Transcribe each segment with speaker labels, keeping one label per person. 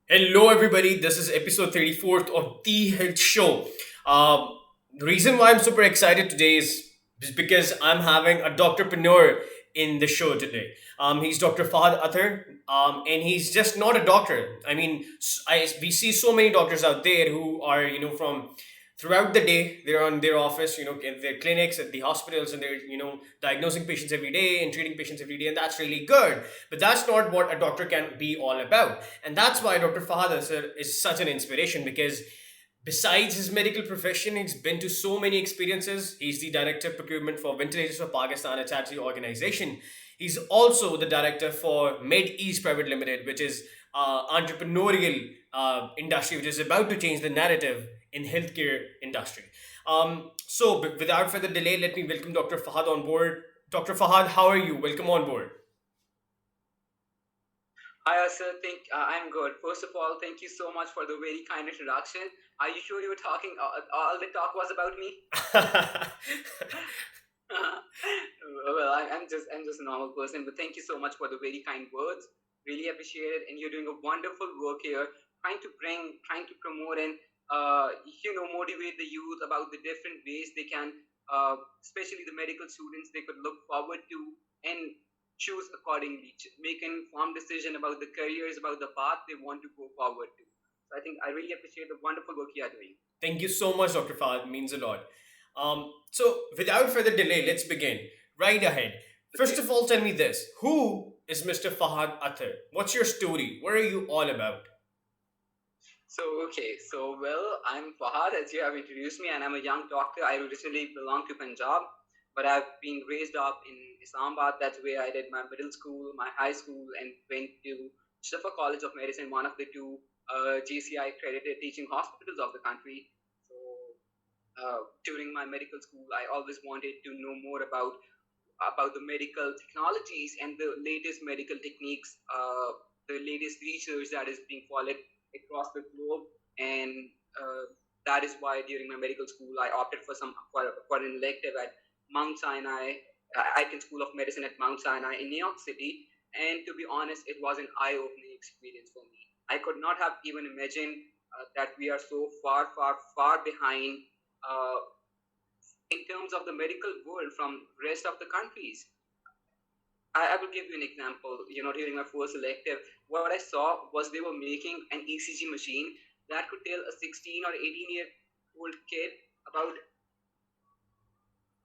Speaker 1: Hello, everybody. This is episode 34th of The Health Show. The reason why I'm super excited today is because I'm having a doctorpreneur in the show today. He's Dr. Fahad Athar, and he's just not a doctor. I mean, we see so many doctors out there who are, from throughout the day, they're on their office, in their clinics, at the hospitals, and they're, diagnosing patients every day and treating patients every day, and that's really good. But that's not what a doctor can be all about. And that's why Dr. Fahad Asar is such an inspiration because besides his medical profession, he's been to so many experiences. He's the Director Procurement for Ventilators for Pakistan, a charity organization. He's also the director for MedEase Pvt Limited, which is entrepreneurial industry, which is about to change the narrative in healthcare industry. Without further delay, let me welcome Dr. Fahad on board. Dr. Fahad, how are you? Welcome on board.
Speaker 2: Hi, Asad. I'm good. First of all, thank you so much for the very kind introduction. Are you sure you were talking? All the talk was about me. I'm just a normal person, but thank you so much for the very kind words. Really appreciate it, and you're doing a wonderful work here, trying to promote and motivate the youth about the different ways they can, especially the medical students, they could look forward to and choose accordingly, make an informed decision about the careers, about the path they want to go forward to. So I think I really appreciate the wonderful work you are doing.
Speaker 1: Thank you so much, Dr. Fahad. It means a lot. Without further delay, let's begin. Right ahead. First
Speaker 2: Okay.
Speaker 1: of all, tell me this. Who is Mr. Fahad Athar? What's your story? What are you all about?
Speaker 2: So I'm Fahad, as you have introduced me, and I'm a young doctor. I originally belong to Punjab, but I've been raised up in Islamabad. That's where I did my middle school, my high school, and went to Shifa College of Medicine, one of the two JCI accredited teaching hospitals of the country. So during my medical school, I always wanted to know more about the medical technologies and the latest medical techniques, the latest research that is being followed across the globe. And that is why during my medical school, I opted for an elective at Mount Sinai, Icahn School of Medicine at Mount Sinai in New York City. And to be honest, it was an eye-opening experience for me. I could not have even imagined that we are so far, far, far behind uh, in terms of the medical world from rest of the countries. I will give you an example. During my first elective, what I saw was they were making an ECG machine that could tell a 16 or 18-year-old kid about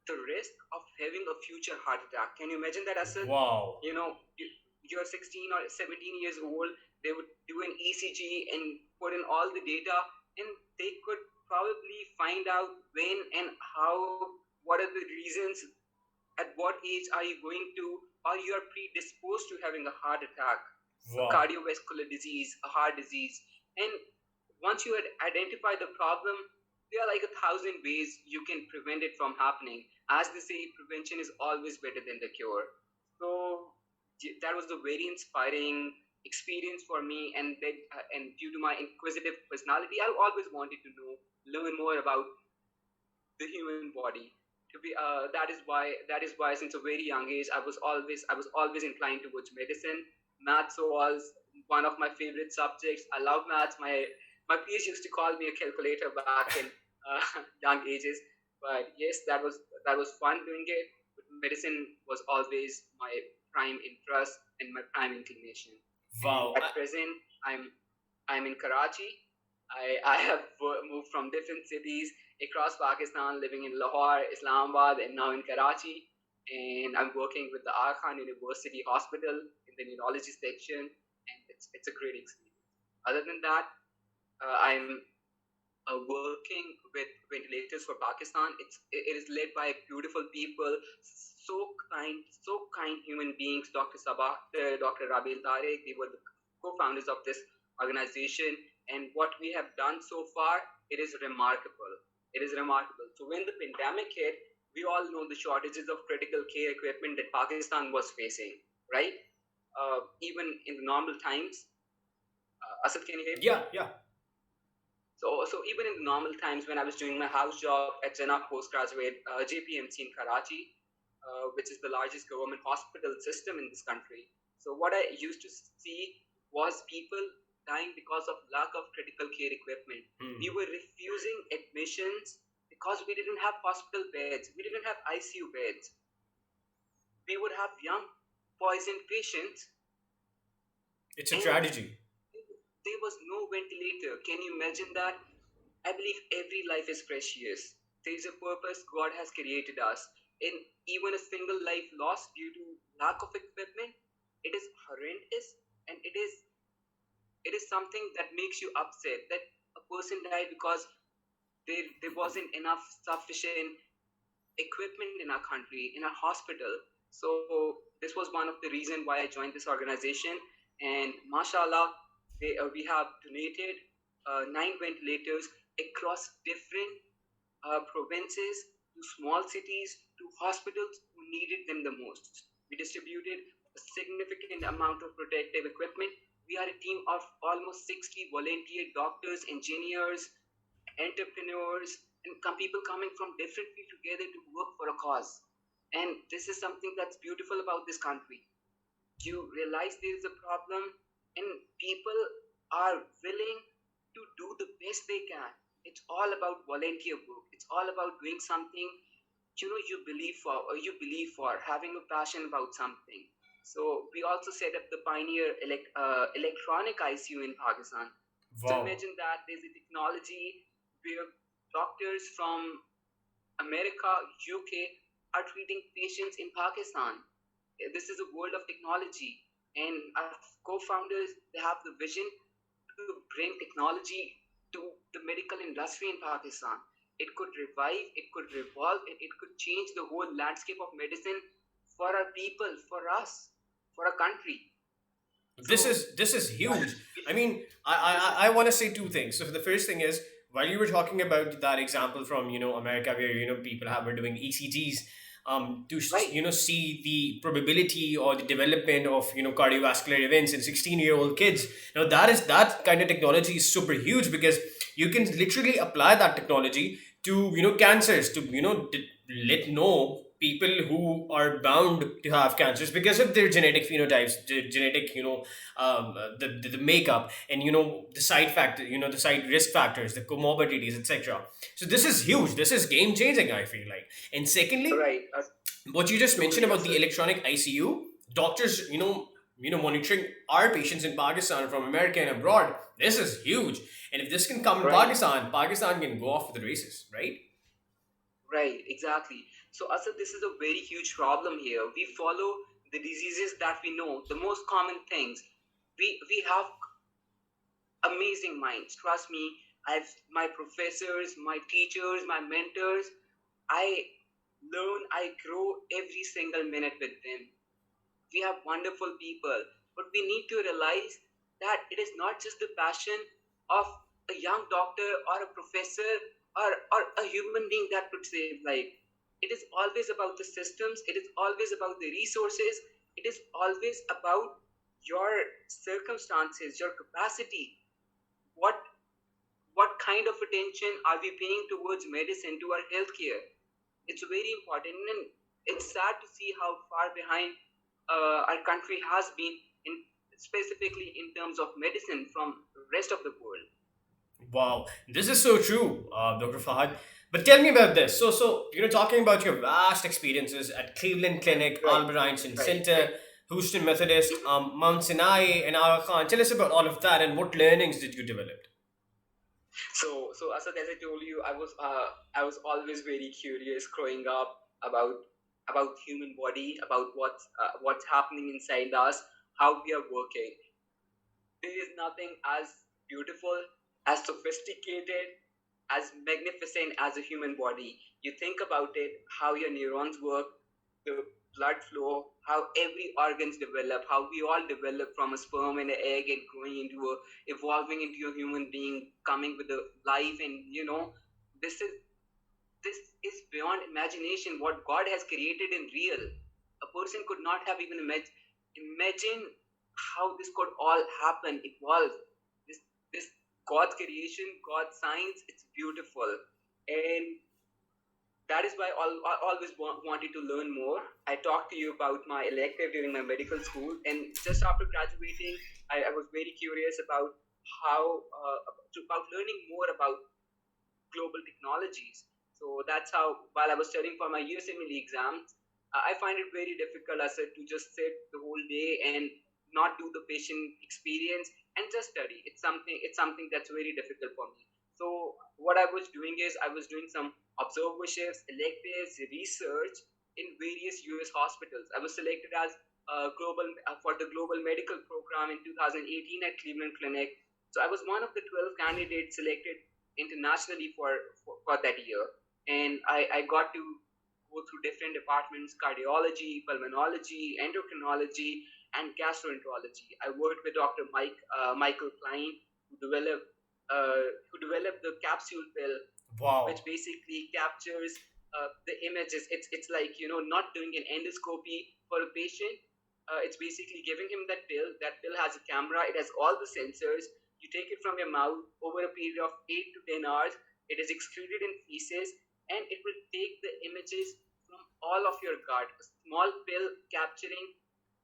Speaker 2: the risk of having a future heart attack. Can you imagine that, Asad?
Speaker 1: Wow.
Speaker 2: You're 16 or 17 years old. They would do an ECG and put in all the data, and they could probably find out when and how, what are the reasons, at what age are you going to, or you are predisposed to having a heart attack, a
Speaker 1: Wow.
Speaker 2: cardiovascular disease, a heart disease. And once you had identified the problem, there are like 1,000 ways you can prevent it from happening. As they say, prevention is always better than the cure. So that was a very inspiring experience for me, and due to my inquisitive personality, I always wanted to learn more about the human body. That is why since a very young age I was always inclined towards medicine. Maths was one of my favorite subjects. I love maths. My peers used to call me a calculator back in young ages. But yes, that was fun doing it. But medicine was always my prime interest and my prime inclination. And
Speaker 1: Wow.
Speaker 2: at present, I'm in Karachi. I have moved from different cities across Pakistan, living in Lahore, Islamabad, and now in Karachi. And I'm working with the Khan University Hospital in the neurology section, and it's a great experience. Other than that, I'm working with Ventilators for Pakistan. It is led by beautiful people, so kind human beings. Dr. Sabah, Dr. Rabil Tarek, they were the co-founders of this organization, and what we have done so far, it is remarkable. It is remarkable. So when the pandemic hit, we all know the shortages of critical care equipment that Pakistan was facing, right? Even in the normal times. Asad, can you hear me?
Speaker 1: Yeah, yeah.
Speaker 2: So even in normal times when I was doing my house job at Jannah Postgraduate JPMC in Karachi, which is the largest government hospital system in this country. So what I used to see was people dying because of lack of critical care equipment. We were refusing admissions because we didn't have hospital beds. We didn't have ICU beds. We would have young poisoned patients,
Speaker 1: It's a
Speaker 2: and
Speaker 1: tragedy.
Speaker 2: there was no ventilator. Can you imagine that? I believe every life is precious. There is a purpose God has created us. And even a single life lost due to lack of equipment, it is horrendous, and it is something that makes you upset that a person died because there wasn't enough sufficient equipment in our country, in our hospital. So this was one of the reasons why I joined this organization. And mashallah, we have donated 9 ventilators across different provinces, to small cities, to hospitals who needed them the most. We distributed a significant amount of protective equipment. We are a team of almost 60 volunteer doctors, engineers, entrepreneurs, and people coming from different fields together to work for a cause. And this is something that's beautiful about this country. You realize there is a problem, and people are willing to do the best they can. It's all about volunteer work. It's all about doing something you believe for, or you believe for, having a passion about something. So we also set up the pioneer electronic ICU in Pakistan. So
Speaker 1: Wow.
Speaker 2: imagine that there's a technology where doctors from America, UK are treating patients in Pakistan. This is a world of technology, and our co-founders, they have the vision to bring technology to the medical industry in Pakistan. It could revive, it could revolve, and it could change the whole landscape of medicine for our people, for us, for our country.
Speaker 1: This
Speaker 2: So
Speaker 1: is this is huge. I
Speaker 2: this
Speaker 1: mean,
Speaker 2: this is
Speaker 1: I want to say two things. So the first thing is, while you were talking about that example from America, where people were doing ECGs, to
Speaker 2: right,
Speaker 1: see the probability or the development of cardiovascular events in 16-year-old kids. Now that kind of technology is super huge, because you can literally apply that technology to cancers, to let know people who are bound to have cancers because of their genetic phenotypes, genetic the makeup, and the side factor, the side risk factors, the comorbidities, etc. So this is huge, this is game changing, I feel like. And secondly,
Speaker 2: right.
Speaker 1: what you just mentioned
Speaker 2: Totally,
Speaker 1: about the
Speaker 2: Asad.
Speaker 1: electronic ICU, doctors, monitoring our patients in Pakistan from America and abroad. This is huge, and if this can come in
Speaker 2: Right.
Speaker 1: Pakistan can go off to the races, right?
Speaker 2: Right, exactly. So, Asad, this is a very huge problem here. We follow the diseases that we know, the most common things. We have amazing minds. Trust me, I've my professors, my teachers, my mentors. I learn, I grow every single minute with them. We have wonderful people, but we need to realize that it is not just the passion of a young doctor or a professor, or a human being that could save life. It is always about the systems, it is always about the resources, it is always about your circumstances, your capacity. What what kind of attention are we paying towards medicine, to our healthcare? It's very important, and it's sad to see how far behind our country has been, in specifically in terms of medicine, from the rest of the world.
Speaker 1: Wow, this is so true, Dr. Fahad. But tell me about this. So talking about your vast experiences at Cleveland Clinic,
Speaker 2: Right,
Speaker 1: Albert Einstein
Speaker 2: right.
Speaker 1: Center, Houston Methodist,
Speaker 2: Mhm.
Speaker 1: Mount Sinai, and Aga Khan. Tell us about all of that, and what learnings did you develop?
Speaker 2: So Asad, as I told you, I was always very curious growing up about human body, about what's happening inside us, how we are working. There is nothing as beautiful, as sophisticated, as magnificent as a human body. You think about it, how your neurons work, the blood flow, how every organs develop, how we all develop from a sperm and an egg, and evolving into a human being, coming with a life. And this is this is beyond imagination. What God has created in real, a person could not have even imagine how this could all happen, evolve. This God's creation, God's science, it's beautiful. And that is why I always wanted to learn more. I talked to you about my elective during my medical school, and just after graduating, I was very curious about about learning more about global technologies. So that's how, while I was studying for my USMLE exams, I find it very difficult, I said, to just sit the whole day and not do the patient experience and just study. It's something that's very difficult for me. So what I was doing is I was doing some observerships, electives, research in various US hospitals. I was selected as global for the global medical program in 2018 at Cleveland Clinic. So I was one of the 12 candidates selected internationally for that year. And I got to go through different departments: cardiology, pulmonology, endocrinology, and gastroenterology. I worked with Dr. Michael Klein, who developed the capsule pill, which
Speaker 1: Wow.
Speaker 2: basically captures the images. It's like, not doing an endoscopy for a patient. It's basically giving him that pill. That pill has a camera. It has all the sensors. You take it from your mouth over a period of 8 to 10 hours. It is excreted in feces, and it will take the images from all of your gut. A small pill capturing,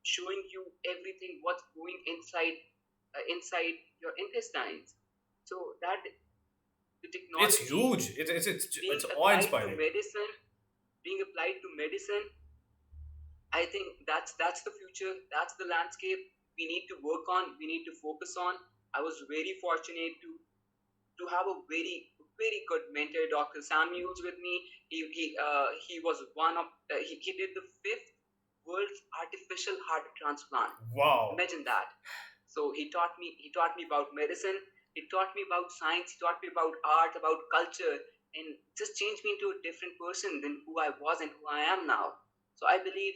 Speaker 2: showing you everything what's going inside your intestines. So that the
Speaker 1: It's
Speaker 2: technology
Speaker 1: huge.
Speaker 2: being
Speaker 1: It's awe
Speaker 2: applied to
Speaker 1: inspiring.
Speaker 2: medicine being applied to medicine, I think that's the future. That's the landscape we need to work on, we need to focus on. I was very fortunate to have a very good mentor, Dr. Samuels, with me. He was one of he did the fifth world's artificial heart transplant.
Speaker 1: Wow.
Speaker 2: Imagine that. So he taught me about medicine, he taught me about science, he taught me about art, about culture, and just changed me into a different person than who I was and who I am now. So I believe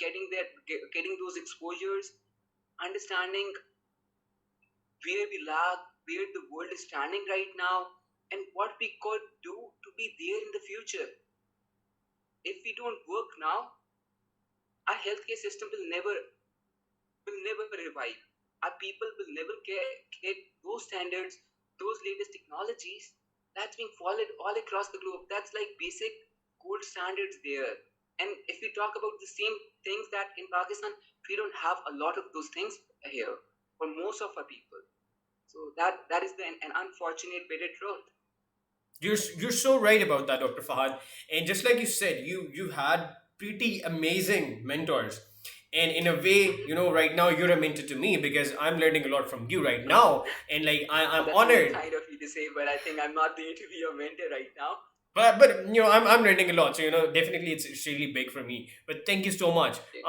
Speaker 2: getting those exposures, understanding where we lag, where the world is standing right now, and what we could do to be there in the future. If we don't work now, our healthcare system will never revive. Our people will never get those standards, those latest technologies that's being followed all across the globe. That's like basic gold standards there. And if we talk about the same things that in Pakistan, we don't have a lot of those things here for most of our people. So that is an unfortunate bitter truth.
Speaker 1: You're so right about that, Dr. Fahad. And just like you said, you had pretty amazing mentors. And in a way, right now you're a mentor to me because I'm learning a lot from you right now. And like I'm
Speaker 2: That's very
Speaker 1: honored.
Speaker 2: kind of you to say, but I think I'm not there to be your mentor right now.
Speaker 1: But I'm learning a lot. So definitely it's really big for me. But thank you so much.
Speaker 2: Okay.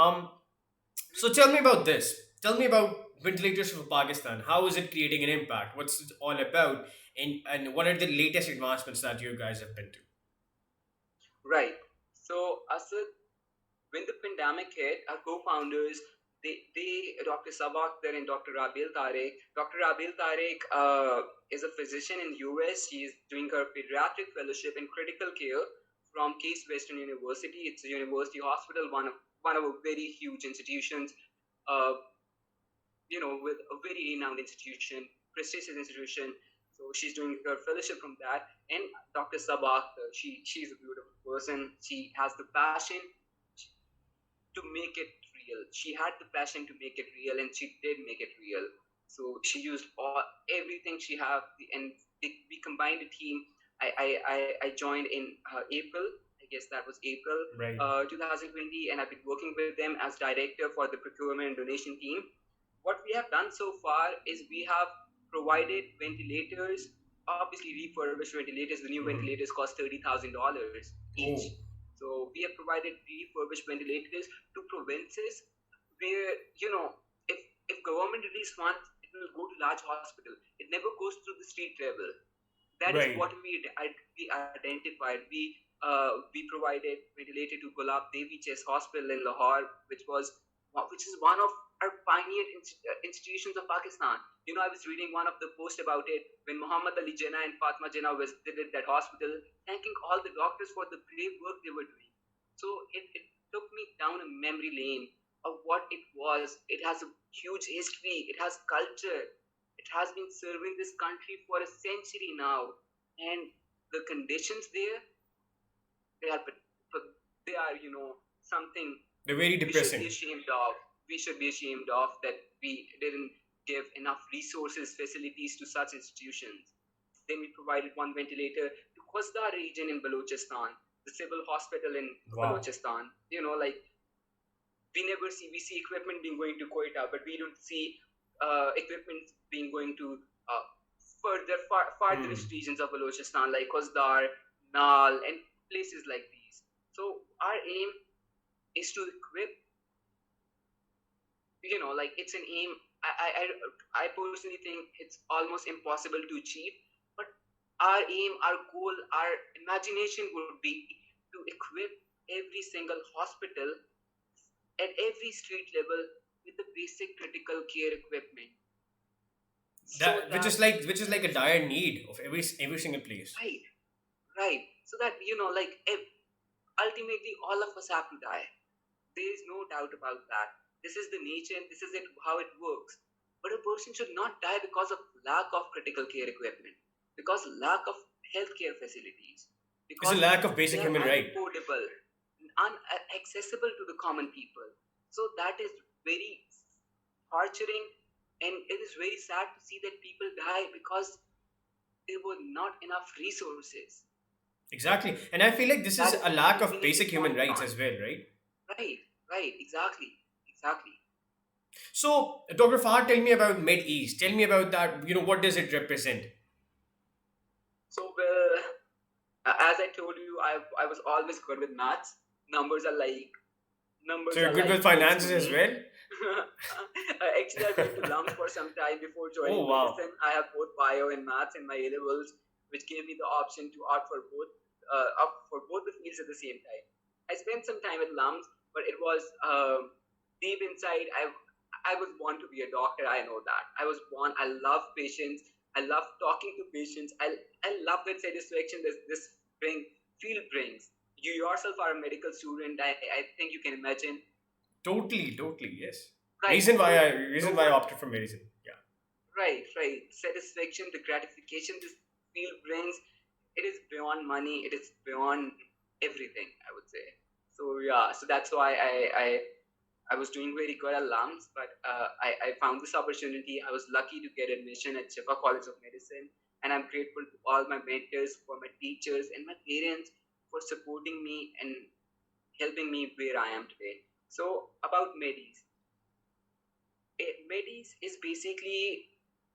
Speaker 1: So tell me about this. Tell me about Ventilators for Pakistan. How is it creating an impact? What's it all about? And what are the latest advancements that you guys have been to?
Speaker 2: Right. So, Asad, when the pandemic hit, our co-founders, Dr. Sabaktar and Dr. Rabil Tarek. Dr. Rabil Tarek is a physician in US. She is doing her pediatric fellowship in critical care from Case Western University. It's a university hospital, one of a very huge institutions. Uh, with a very renowned institution, prestigious institution. So she's doing her fellowship from that. And Dr. Sabak, she's a beautiful person. She has the passion to make it real. She had the passion to make it real, and she did make it real. So she used everything she had, and we combined a team. I joined in April. I guess that was April
Speaker 1: Right.
Speaker 2: 2020, and I've been working with them as director for the procurement and donation team. What we have done so far is we have provided ventilators, obviously refurbished ventilators. The new
Speaker 1: Mhm.
Speaker 2: ventilators cost $30,000 each.
Speaker 1: Oh,
Speaker 2: So we have provided refurbished ventilators to provinces where, if government release funds, it will go to large hospital. It never goes through the street level. That is
Speaker 1: right.
Speaker 2: what we identified. We provided ventilator to Gulab Devi Chest Hospital in Lahore, which is one of our pioneer institutions of Pakistan. I was reading one of the posts about it when Muhammad Ali Jinnah and Fatma Jinnah visited that hospital, thanking all the doctors for the brave work they were doing. So it took me down a memory lane of what it was. It has a huge history. It has culture. It has been serving this country for a century now, and the conditions there, they are they are something
Speaker 1: They're very
Speaker 2: we should be
Speaker 1: depressing.
Speaker 2: ashamed of. We should be ashamed of that we didn't give enough resources, facilities to such institutions. Then we provided one ventilator to Khosda region in Balochistan, the civil hospital in
Speaker 1: Wow.
Speaker 2: Balochistan. Like we see equipment being going to Quetta, but we don't see equipment being going to uh, farthest
Speaker 1: Hmm.
Speaker 2: regions of Balochistan like Khosdar, Nal, and places like these. So our aim is to equip, like it's an aim. I personally think it's almost impossible to achieve, but our aim, our goal, our imagination would be to equip every single hospital at every street level with the basic critical care equipment, so
Speaker 1: That
Speaker 2: that
Speaker 1: which is like a dire need of every single place.
Speaker 2: right, right, so that like ultimately all of us have to die. There is no doubt about that. This is the nature and this is how it works. But a person should not die because of lack of critical care equipment, because lack of healthcare facilities,
Speaker 1: It's a
Speaker 2: because
Speaker 1: lack of
Speaker 2: they
Speaker 1: basic
Speaker 2: are
Speaker 1: human right.
Speaker 2: unaffordable, unaccessible to the common people. So that is very torturing, and it is very sad to see that people die because there were not enough resources.
Speaker 1: Exactly. And I feel like this
Speaker 2: That
Speaker 1: is
Speaker 2: is
Speaker 1: a lack
Speaker 2: something we
Speaker 1: of
Speaker 2: need to
Speaker 1: basic human
Speaker 2: point
Speaker 1: rights
Speaker 2: on.
Speaker 1: as well, right?
Speaker 2: Right, right, exactly, exactly.
Speaker 1: So, Dr. Fahad, tell me about MedEase. Tell me about that. What does it represent?
Speaker 2: So, well, as I told you, I was always good with maths. Numbers are like
Speaker 1: So
Speaker 2: numbers
Speaker 1: you're
Speaker 2: are
Speaker 1: good
Speaker 2: like
Speaker 1: with
Speaker 2: kids to
Speaker 1: finances as
Speaker 2: me.
Speaker 1: well?
Speaker 2: Actually, I went to LUMS for some time before
Speaker 1: Oh,
Speaker 2: joining
Speaker 1: wow.
Speaker 2: medicine. I have both bio and maths in my A levels, which gave me the option to opt for both the fields at the same time. I spent some time at LUMS, but it was deep inside. I was born to be a doctor. I know that. I was born. I love patients. I love talking to patients. I love that satisfaction this bring field brings. You yourself are a medical student. I think you can imagine.
Speaker 1: Totally, totally, yes.
Speaker 2: Right.
Speaker 1: Reason why I opted for medicine. Yeah.
Speaker 2: Right. Satisfaction, the gratification this field brings, it is beyond money. It is beyond everything, I would say. So yeah, so that's why I was doing very good at LAMS, but I found this opportunity. I was lucky to get admission at Shifa College of Medicine, and I'm grateful to all my mentors, for my teachers, and my parents for supporting me and helping me where I am today. So about MedEase. MedEase is basically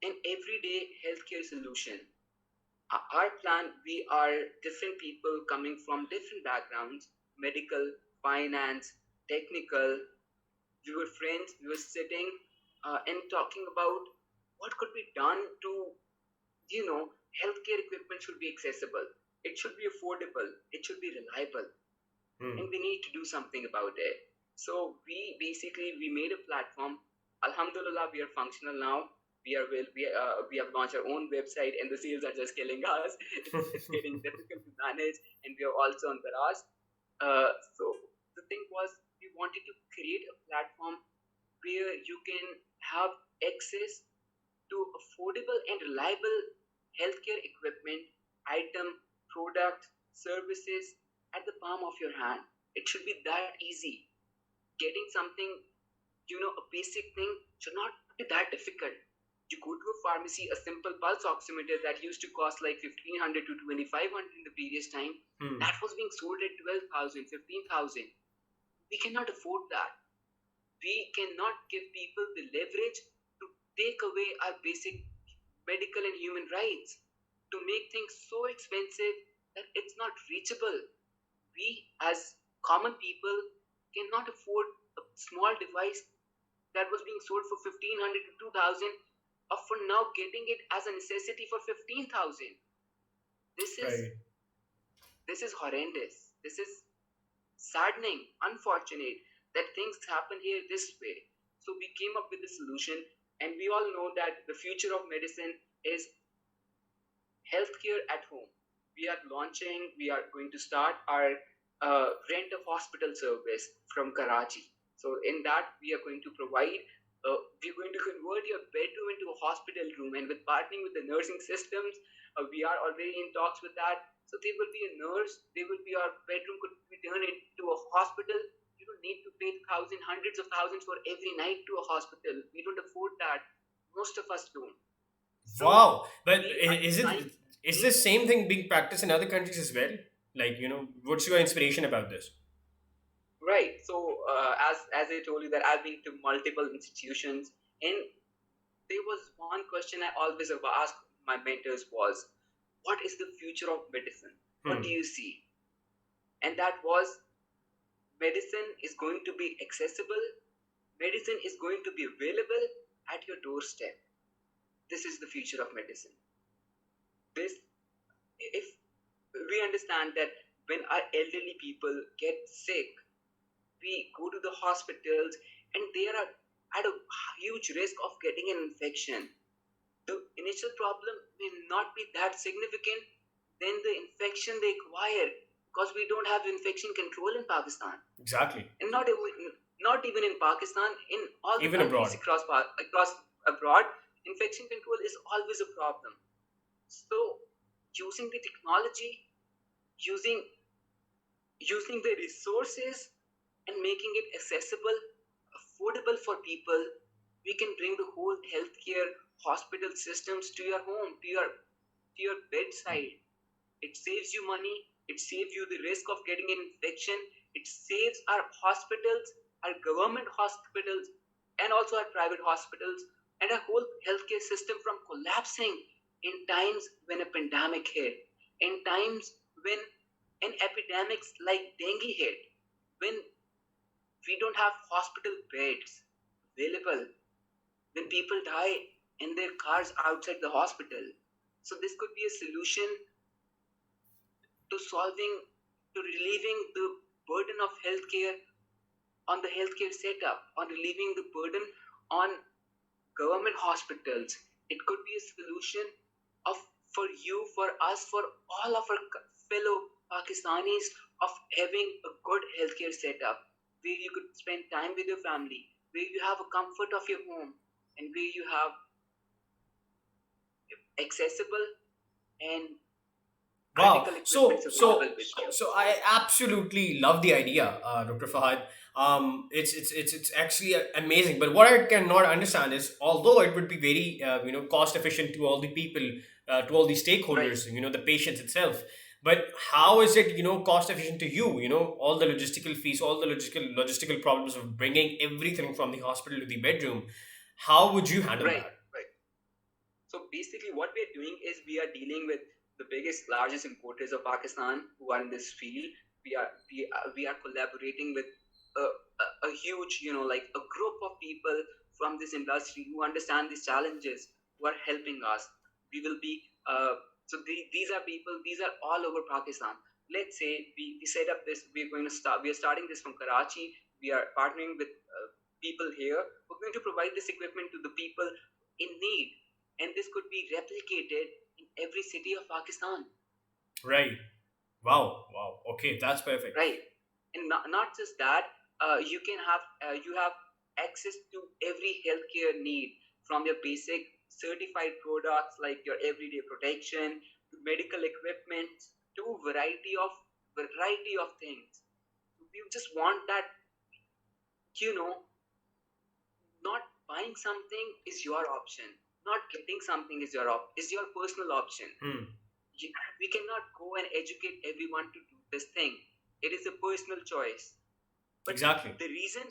Speaker 2: an everyday healthcare solution. Our plan, we are different people coming from different backgrounds, medical, finance, technical. We were friends, we were sitting and talking about what could be done to, healthcare equipment should be accessible. It should be affordable. It should be reliable, and
Speaker 1: Hmm.
Speaker 2: we need to do something about it. So we made a platform. Alhamdulillah, we are functional now. We have launched our own website, and the sales are just killing us. It's getting difficult to manage, and we are also on Garage. So the thing was, we wanted to create a platform where you can have access to affordable and reliable healthcare equipment, item, product, services at the palm of your hand. It should be that easy. Getting something, a basic thing should not be that difficult. You go to a pharmacy, a simple pulse oximeter that used to cost like 1,500 to 2,500 in the previous time,
Speaker 1: Hmm.
Speaker 2: that was being sold at 12,000, 15,000. We cannot afford that. We cannot give people the leverage to take away our basic medical and human rights, to make things so expensive that it's not reachable. We, as common people, cannot afford a small device that was being sold for 1,500 to 2,000, or for now getting it as a necessity for 15,000. This is
Speaker 1: Right.
Speaker 2: this is horrendous. This is saddening, unfortunate that things happen here this way. So we came up with a solution, and we all know that the future of medicine is healthcare at home. We are going to start our rent a hospital service from Karachi. So in that, we're going to convert your bedroom into a hospital room, and with partnering with the nursing systems, we are already in talks with that. So there will be a nurse, our bedroom could be turned into a hospital. You don't need to pay thousands, hundreds of thousands for every night to a hospital. We don't afford that. most of us don't. So
Speaker 1: Wow. But
Speaker 2: we are
Speaker 1: is
Speaker 2: trying.
Speaker 1: it is this same thing being practiced in other countries as well? Like, what's your inspiration about this?
Speaker 2: Right. So as I told you that I've been to multiple institutions, and there was one question I always have asked my mentors was, what is the future of medicine? What do
Speaker 1: Hmm.
Speaker 2: you see? And that was, medicine is going to be accessible. Medicine is going to be available at your doorstep. This is the future of medicine. This, if we understand that when our elderly people get sick, we go to the hospitals and they are at a huge risk of getting an infection. The initial problem may not be that significant than the infection they acquire, because we don't have infection control in Pakistan,
Speaker 1: Exactly.
Speaker 2: and not even in Pakistan, in all the
Speaker 1: Even
Speaker 2: countries
Speaker 1: abroad.
Speaker 2: across abroad, infection control is always a problem. So using the technology, using using the resources, and making it accessible, affordable for people, we can bring the whole healthcare hospital systems to your home, to your bedside. It saves you money, it saves you the risk of getting an infection, it saves our hospitals, our government hospitals, and also our private hospitals, and our whole healthcare system from collapsing in times when a pandemic hit, in times when an epidemics like dengue hit, when we don't have hospital beds available, when people die in their cars outside the hospital. So this could be a solution to solving, to relieving the burden of healthcare on the healthcare setup, on relieving the burden on government hospitals. It could be a solution of, for you, for us, for all of our fellow Pakistanis, of having a good healthcare setup where you could spend time with your family, where you have a comfort of your home, and where you have accessible and
Speaker 1: Wow.
Speaker 2: critical equipment
Speaker 1: So
Speaker 2: available
Speaker 1: so
Speaker 2: with you.
Speaker 1: so I absolutely love the idea, Dr. Fahad. It's actually amazing. But what I cannot understand is, although it would be very cost efficient to all the people, to all the
Speaker 2: Right,
Speaker 1: stakeholders, the patients itself. But how is it cost efficient to you? All the logistical fees, all the logistical problems of bringing everything from the hospital to the bedroom. How would you handle
Speaker 2: right,
Speaker 1: that?
Speaker 2: right. So basically, what we are doing is we are dealing with the biggest, largest importers of Pakistan who are in this field. We are collaborating with a huge, like a group of people from this industry who understand these challenges, who are helping us. We will be these are people. These are all over Pakistan. Let's say we set up this. We're going to start. We are starting this from Karachi. We are partnering with people here. We're going to provide this equipment to the people in need, and this could be replicated in every city of Pakistan,
Speaker 1: Right. Wow. Wow. Okay, that's perfect.
Speaker 2: right? And not just that, you have access to every healthcare need, from your basic certified products like your everyday protection to medical equipment to variety of things. We just want that, you know, not buying something is your option, not getting something is your personal option.
Speaker 1: Hmm.
Speaker 2: We cannot go and educate everyone to do this thing. It is a personal choice. But
Speaker 1: Exactly.
Speaker 2: the reason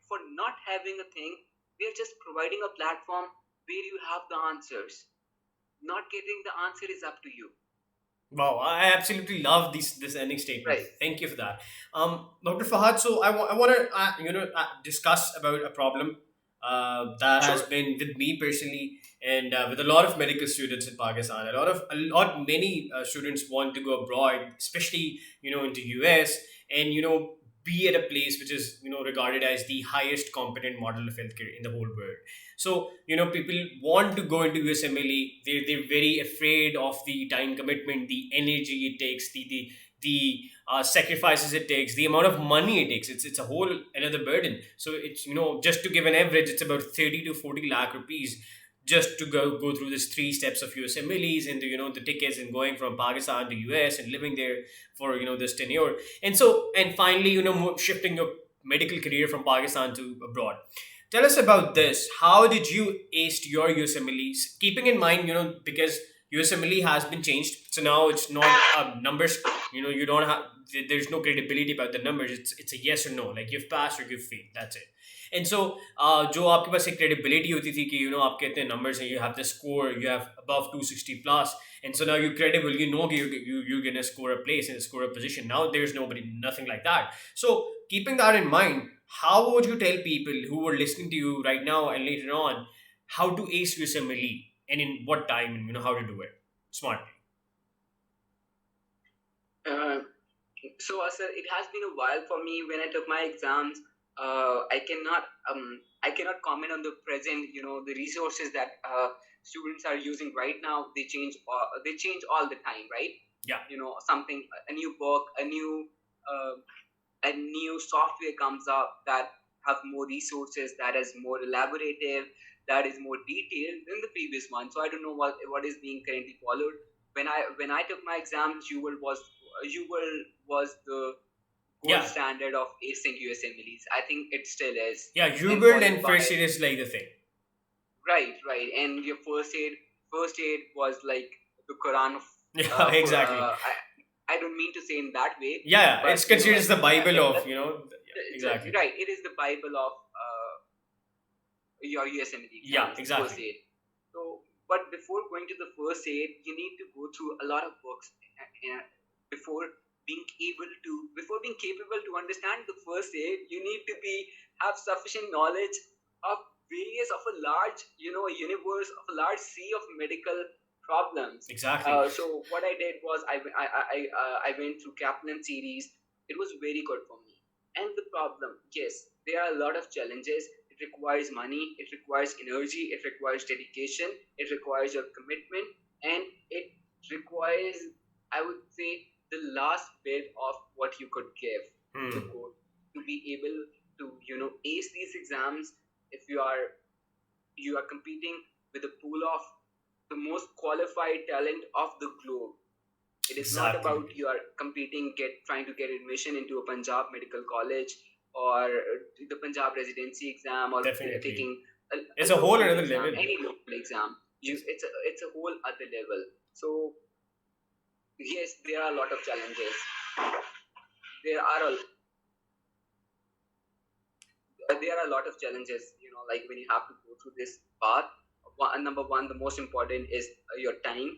Speaker 2: for not having a thing, we are just providing a platform where you have the answers. Not getting the answer is up to you.
Speaker 1: Wow, I absolutely love this ending statement.
Speaker 2: Right.
Speaker 1: Thank you for that, Dr. Fahad. So I want to discuss about a problem that has
Speaker 2: Sure.
Speaker 1: been with me personally, and with a lot of medical students in Pakistan. Many students want to go abroad, especially into US, and be at a place which is regarded as the highest competent model of healthcare in the whole world. So, people want to go into USMLE. They're very afraid of the time commitment, the energy it takes, the sacrifices it takes, the amount of money it takes. It's a whole another burden. So it's just to give an average, it's about 30 to 40 lakh rupees just to go through this three steps of USMLEs and the tickets and going from Pakistan to US and living there for this tenure. And finally shifting your medical career from Pakistan to abroad. Tell us about this. How did you ace your USMLEs? Keeping in mind, because USMLE has been changed, so now it's not numbers. You don't have. There's no credibility about the numbers. It's a yes or no. Like you've passed or you've failed. That's it. And so, जो आपके पास एक credibility होती थी कि आपके इतने numbers हैं, you have the score, you have above 260 plus, and so now you're credible. You know you're gonna score a place and score a position. Now there's nobody, nothing like that. So keeping that in mind, how would you tell people who are listening to you right now and later on how to ace USMLE and in what time and how to do it smartly?
Speaker 2: Uh, sir, it has been a while for me when I took my exams. I cannot comment on the present. The resources that students are using right now. They change all the time, right?
Speaker 1: Yeah.
Speaker 2: Something, a new book, uh, a new software comes up that have more resources, that is more elaborative, that is more detailed than the previous one. So I don't know what is being currently followed. When I took my exams, was the gold
Speaker 1: Yeah.
Speaker 2: standard of acing USMLEs. I think it still is.
Speaker 1: Yeah,
Speaker 2: And
Speaker 1: Hubert
Speaker 2: followed
Speaker 1: and
Speaker 2: by
Speaker 1: first aid is like the thing.
Speaker 2: right, and your first aid was like the Quran of
Speaker 1: Yeah, exactly.
Speaker 2: I don't mean to say in that way,
Speaker 1: Yeah,
Speaker 2: but
Speaker 1: it's considered as the Bible of,
Speaker 2: yeah,
Speaker 1: exactly.
Speaker 2: right. It is the Bible of your USMLE
Speaker 1: Yeah,
Speaker 2: exams, first
Speaker 1: exactly.
Speaker 2: aid. So, but before going to the first aid, you need to go through a lot of books before being capable to understand the first aid. You need to have sufficient knowledge of various of a large universe of a large sea of medical problems.
Speaker 1: Exactly.
Speaker 2: So what I did was I went through Kaplan series. It was very good for me. And the problem, yes, there are a lot of challenges. It requires money, it requires energy, it requires dedication, it requires your commitment, and it requires, I would say, the last bit of what you could give to the code to be able to ace these exams. If you are competing with a pool of the most qualified talent of the globe. It is not
Speaker 1: Exactly.
Speaker 2: about you are competing, trying to get admission into a Punjab Medical College or the Punjab residency exam or
Speaker 1: Definitely.
Speaker 2: taking
Speaker 1: It's a whole
Speaker 2: local
Speaker 1: another
Speaker 2: exam,
Speaker 1: level.
Speaker 2: any local exam. It's a whole other level. So yes, there are a lot of challenges. There are a there are a lot of challenges. Like when you have to go through this path. Number one, the most important is your time,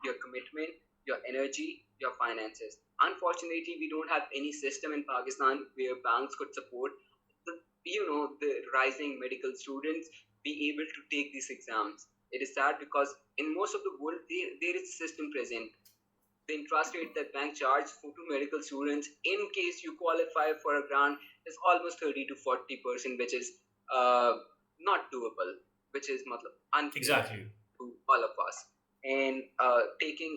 Speaker 2: your commitment, your energy, your finances. Unfortunately, we don't have any system in Pakistan where banks could support the the rising medical students be able to take these exams. It is sad because in most of the world there is a system present. The interest rate that bank charge for two medical students in case you qualify for a grant is almost 30 to 40%, which is not doable, which is unfair
Speaker 1: Exactly.
Speaker 2: to all of us. And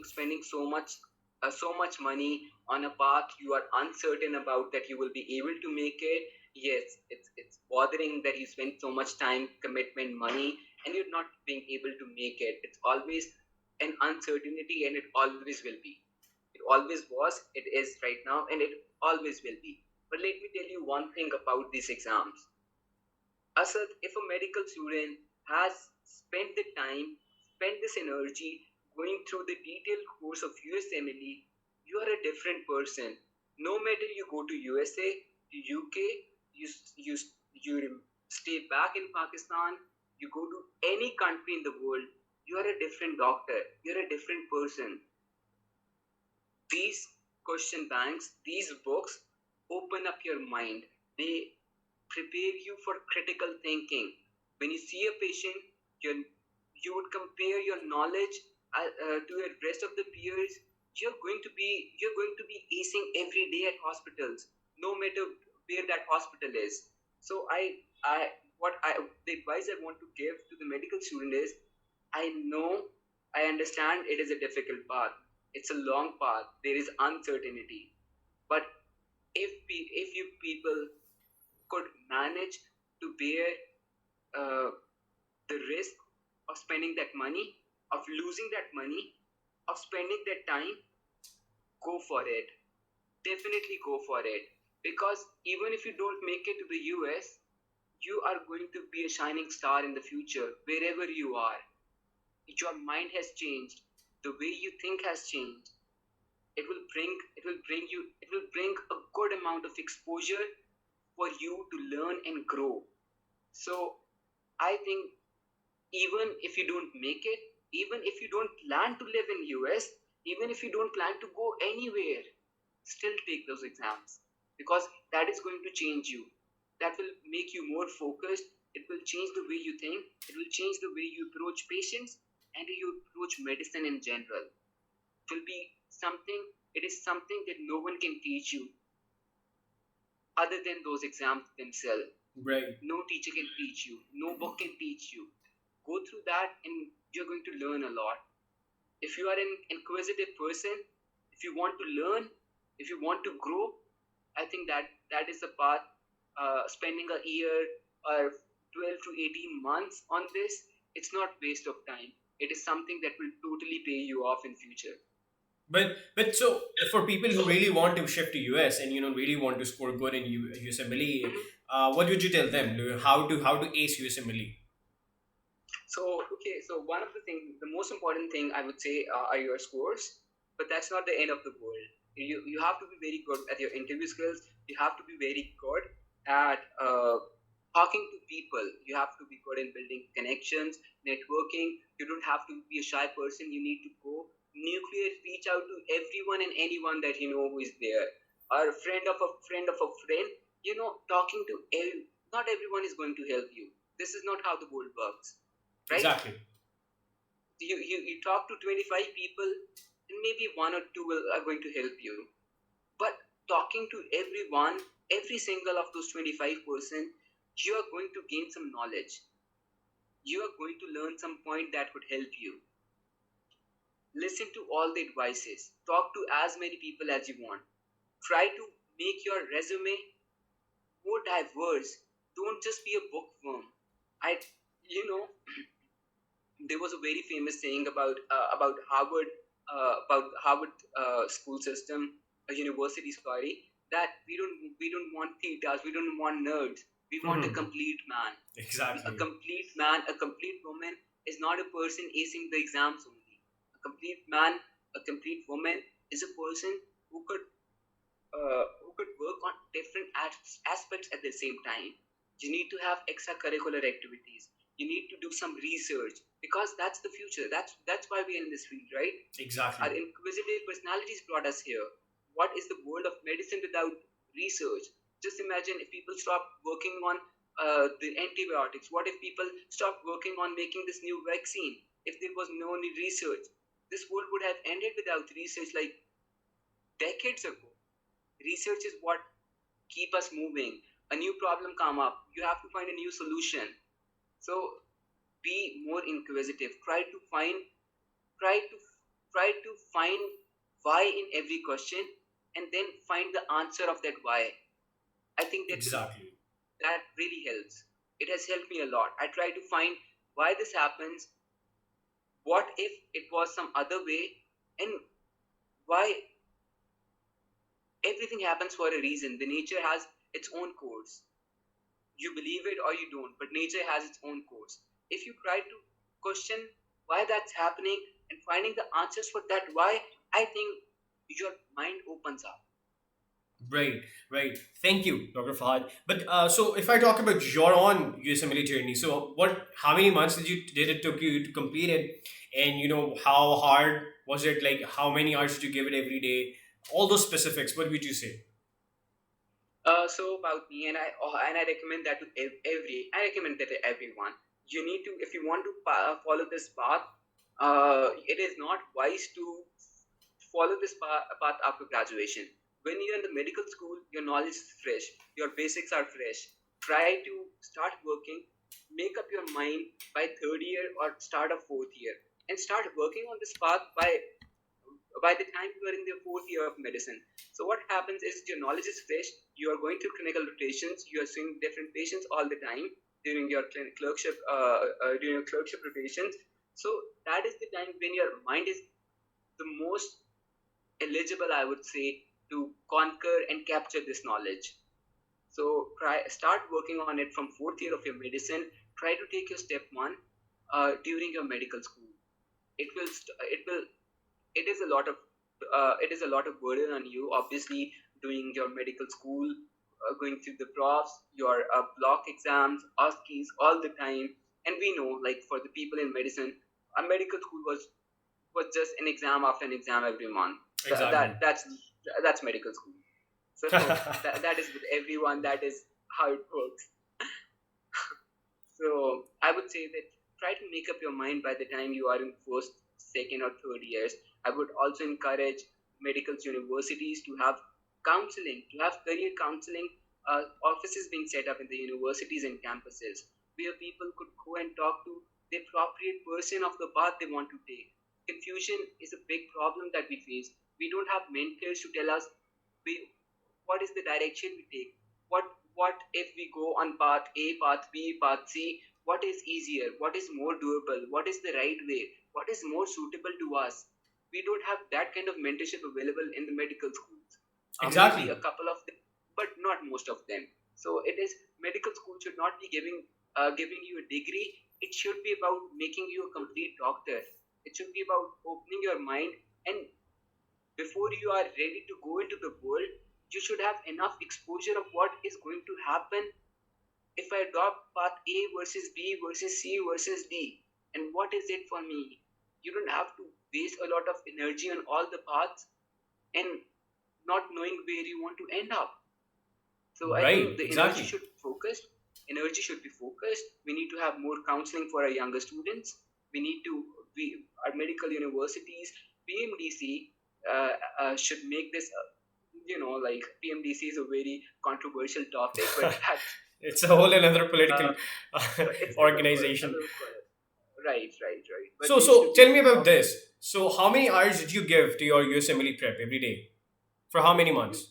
Speaker 2: spending so much money on a path you are uncertain about that you will be able to make it. Yes, it's bothering that you spend so much time, commitment, money, and you're not being able to make it. It's always an uncertainty, and it always will be. It always was, it is right now, and it always will be. But let me tell you one thing about these exams. Asad, if a medical student has spent the time, spent this energy going through the detailed course of USMLE, you are a different person. No matter you go to USA, to UK, you, you, you stay back in Pakistan, you go to any country in the world, you are a different doctor, you're a different person. These question banks, these books open up your mind. They prepare you for critical thinking. When you see a patient, you would compare your knowledge to the rest of the peers. You're going to be acing every day at hospitals, no matter where that hospital is. So I what I the advice I want to give to the medical student is, I know, I understand it is a difficult path. It's a long path. There is uncertainty. But if you people could manage to bear uh, the risk of spending that money, of losing that money, of spending that time, go for it. Definitely go for it. Because even if you don't make it to the US, you are going to be a shining star in the future wherever you are. Your mind has changed, the way you think has changed. It will bring a good amount of exposure for you to learn and grow. So I think, even if you don't make it, even if you don't plan to live in US, even if you don't plan to go anywhere, still take those exams, because that is going to change you. That will make you more focused. It will change the way you think. It will change the way you approach patients and you approach medicine in general. It will be something, it is something that no one can teach you other than those exams themselves.
Speaker 1: Right.
Speaker 2: No teacher can teach you, no book can teach you. Go through that and you're going to learn a lot. If you are an inquisitive person, if you want to learn, if you want to grow, I think that is the path. Spending a year or 12 to 18 months on this, it's not waste of time. It is something that will totally pay you off in future.
Speaker 1: But so for people who really want to shift to US and really want to score good in USMLE,
Speaker 2: Mhm.
Speaker 1: what would you tell them? How to ace USMLE?
Speaker 2: So one of the things, the most important thing I would say are your scores, but that's not the end of the world. You have to be very good at your interview skills. You have to be very good at talking to people. You have to be good in building connections, networking. You don't have to be a shy person. You need to go nuclear, reach out to everyone and anyone that you know who is there. Or a friend of a friend of a friend. Talking to not everyone is going to help you. This is not how the world works, right?
Speaker 1: Exactly.
Speaker 2: You talk to 25 people, and maybe one or two are going to help you. But talking to everyone, every single of those 25%, you are going to gain some knowledge. You are going to learn some point that would help you. Listen to all the advices. Talk to as many people as you want. Try to make your resume more diverse. Don't just be a bookworm. I, you know, there was a very famous saying about Harvard school system, a university, sorry, that we don't want thetas, we don't want nerds, we want a
Speaker 1: Hmm.
Speaker 2: complete man. A
Speaker 1: Exactly.
Speaker 2: complete man, a complete woman is not a person acing the exams only. A complete man, a complete woman is a person who could work on different aspects at the same time. You need to have extracurricular activities. You need to do some research, because that's the future. That's why we're in this field, right?
Speaker 1: Exactly.
Speaker 2: Our inquisitive personalities brought us here. What is the world of medicine without research? Just imagine if people stopped working on the antibiotics. What if people stopped working on making this new vaccine? If there was no need research, this world would have ended without research like decades ago. Research is what keep us moving. A new problem come up, you have to find a new solution. So be more inquisitive. Try to find why in every question, and then find the answer of that why. I think
Speaker 1: Exactly.
Speaker 2: that really helps. It has helped me a lot. I try to find why this happens, what if it was some other way, and why everything happens for a reason. The nature has its own course. You believe it or you don't, but nature has its own course. If you try to question why that's happening and finding the answers for that why, I think your mind opens up.
Speaker 1: Right, right. Thank you, Dr. Fahad. But so if I talk about your own USMLE journey, so how many months did it took you to complete it, and how hard was it? Like how many hours did you give it every day? All those specifics. What would you say?
Speaker 2: So about me, and I recommend that to I recommend that to everyone. You need to, if you want to follow this path, it is not wise to follow this path after graduation. When you're in the medical school, your knowledge is fresh, your basics are fresh. Try to start working, make up your mind by third year or start of fourth year, and start working on this path by the time you are in the fourth year of medicine. So what happens is your knowledge is fresh. You are going through clinical rotations. You are seeing different patients all the time during your clerkship rotations. So that is the time when your mind is the most eligible, I would say, to conquer and capture this knowledge. So start working on it from fourth year of your medicine. Try to take your step one during your medical school. It is a lot of burden on you, obviously, doing your medical school, going through the profs, your block exams, OSCEs all the time. And we know, like, for the people in medicine, a medical school was just an exam after an exam every month. Th-
Speaker 1: Exactly.
Speaker 2: that that's that's medical school. So that is with everyone. That is how it works. So I would say that try to make up your mind by the time you are in first, second, or third years. I would also encourage medical universities to have counseling, to have career counseling offices being set up in the universities and campuses where people could go and talk to the appropriate person of the path they want to take. Confusion is a big problem that we face. We don't have mentors to tell us we, what is the direction we take. What if we go on path A, path B, path C? What is easier, what is more doable, what is the right way, what is more suitable to us? We don't have that kind of mentorship available in the medical schools. Maybe
Speaker 1: Exactly.
Speaker 2: a couple of them, but not most of them. So it is, medical school should not be giving you a degree. It should be about making you a complete doctor. It should be about opening your mind. And before you are ready to go into the world, you should have enough exposure of what is going to happen if I adopt path A versus B versus C versus D. And what is it for me? You don't have to waste a lot of energy on all the paths and not knowing where you want to end up. So I think
Speaker 1: Right.
Speaker 2: the
Speaker 1: Exactly.
Speaker 2: energy should be focused. We need to have more counseling for our younger students. We need to we our medical universities, PMDC should make this. Like, PMDC is a very controversial topic, but that's
Speaker 1: It's a whole another political
Speaker 2: uh, it's
Speaker 1: organization.
Speaker 2: right. But
Speaker 1: So,
Speaker 2: we need to
Speaker 1: so tell me about
Speaker 2: talk.
Speaker 1: this. So, how many hours did you give to your USMLE prep every day? For how many months?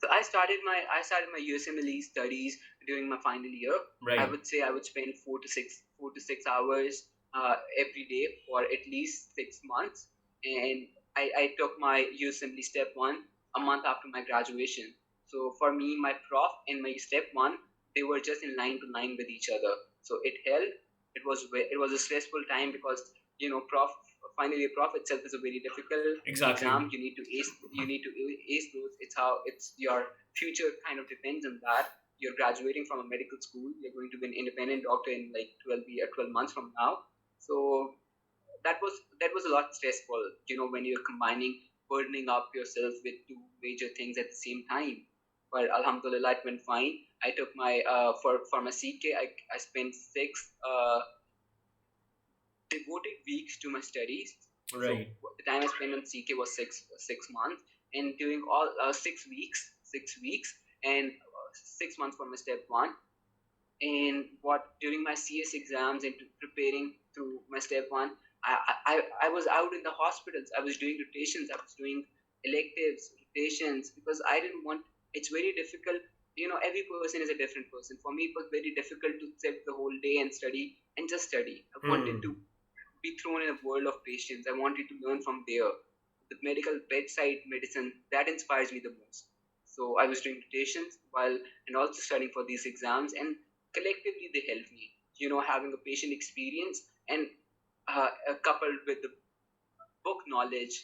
Speaker 2: So I started my USMLE studies during my final year. I
Speaker 1: Right.
Speaker 2: would say I would spend 4 to 6 hours every day for at least 6 months, and I took my USMLE step one a month after my graduation. So for me, my prof and my step one, they were just in line to line with each other. So it held. It was a stressful time because prof final year prof itself is a very difficult
Speaker 1: Exactly.
Speaker 2: exam. You need to ace those. It's your future kind of depends on that. You're graduating from a medical school. You're going to be an independent doctor in like 12 months from now. So that was a lot stressful, when you're combining burdening up yourself with two major things at the same time. But alhamdulillah, it went fine. I took my for my CK. I spent six devoted weeks to my studies. So
Speaker 1: Right.
Speaker 2: the time I spent on CK was six months, and during all 6 weeks, and 6 months for my step one. And what during my CS exams and preparing through my step one, I was out in the hospitals. I was doing rotations. I was doing electives, rotations, because I didn't want. It's very difficult. Every person is a different person. For me, it was very difficult to sit the whole day and study and just study. I wanted
Speaker 1: Hmm.
Speaker 2: to be thrown in a world of patients. I wanted to learn from there. The medical bedside medicine that inspires me the most. So I was doing rotations while and also studying for these exams, and collectively they helped me. Having a patient experience and coupled with the book knowledge,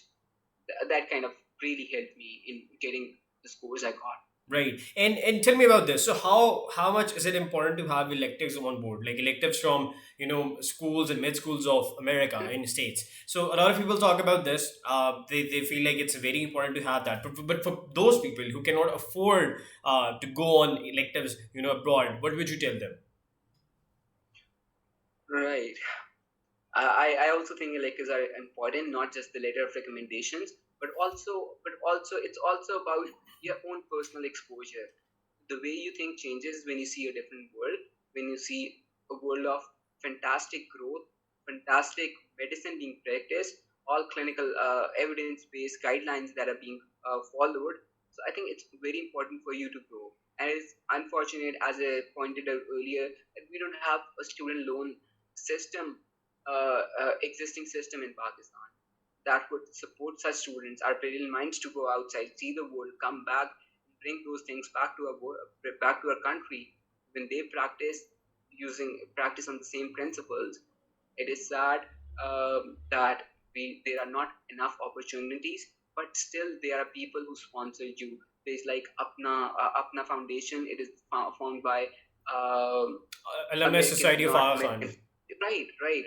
Speaker 2: that kind of really helped me in getting the scores I got.
Speaker 1: Right. And tell me about this. So, how much is it important to have electives on board, like electives from schools and med schools of America in the States? So, a lot of people talk about this. They feel like it's very important to have that. But for those people who cannot afford to go on electives, abroad, what would you tell them?
Speaker 2: Right. I also think electives are important, not just the letter of recommendations, but also it's also about your own personal exposure. The way you think changes when you see a different world, when you see a world of fantastic growth, fantastic medicine being practiced, all clinical evidence-based guidelines that are being followed. So I think it's very important for you to grow. And it's unfortunate, as I pointed out earlier, that we don't have a student loan system, existing system in Pakistan that would support such students, our brilliant minds, to go outside, see the world, come back, bring those things back to back to our country, when they practice on the same principles, it is sad that there are not enough opportunities, but still there are people who sponsor you. There's like Apna Foundation. It is found by
Speaker 1: Alumni
Speaker 2: American
Speaker 1: Society of
Speaker 2: American.
Speaker 1: Athar.
Speaker 2: Right, right.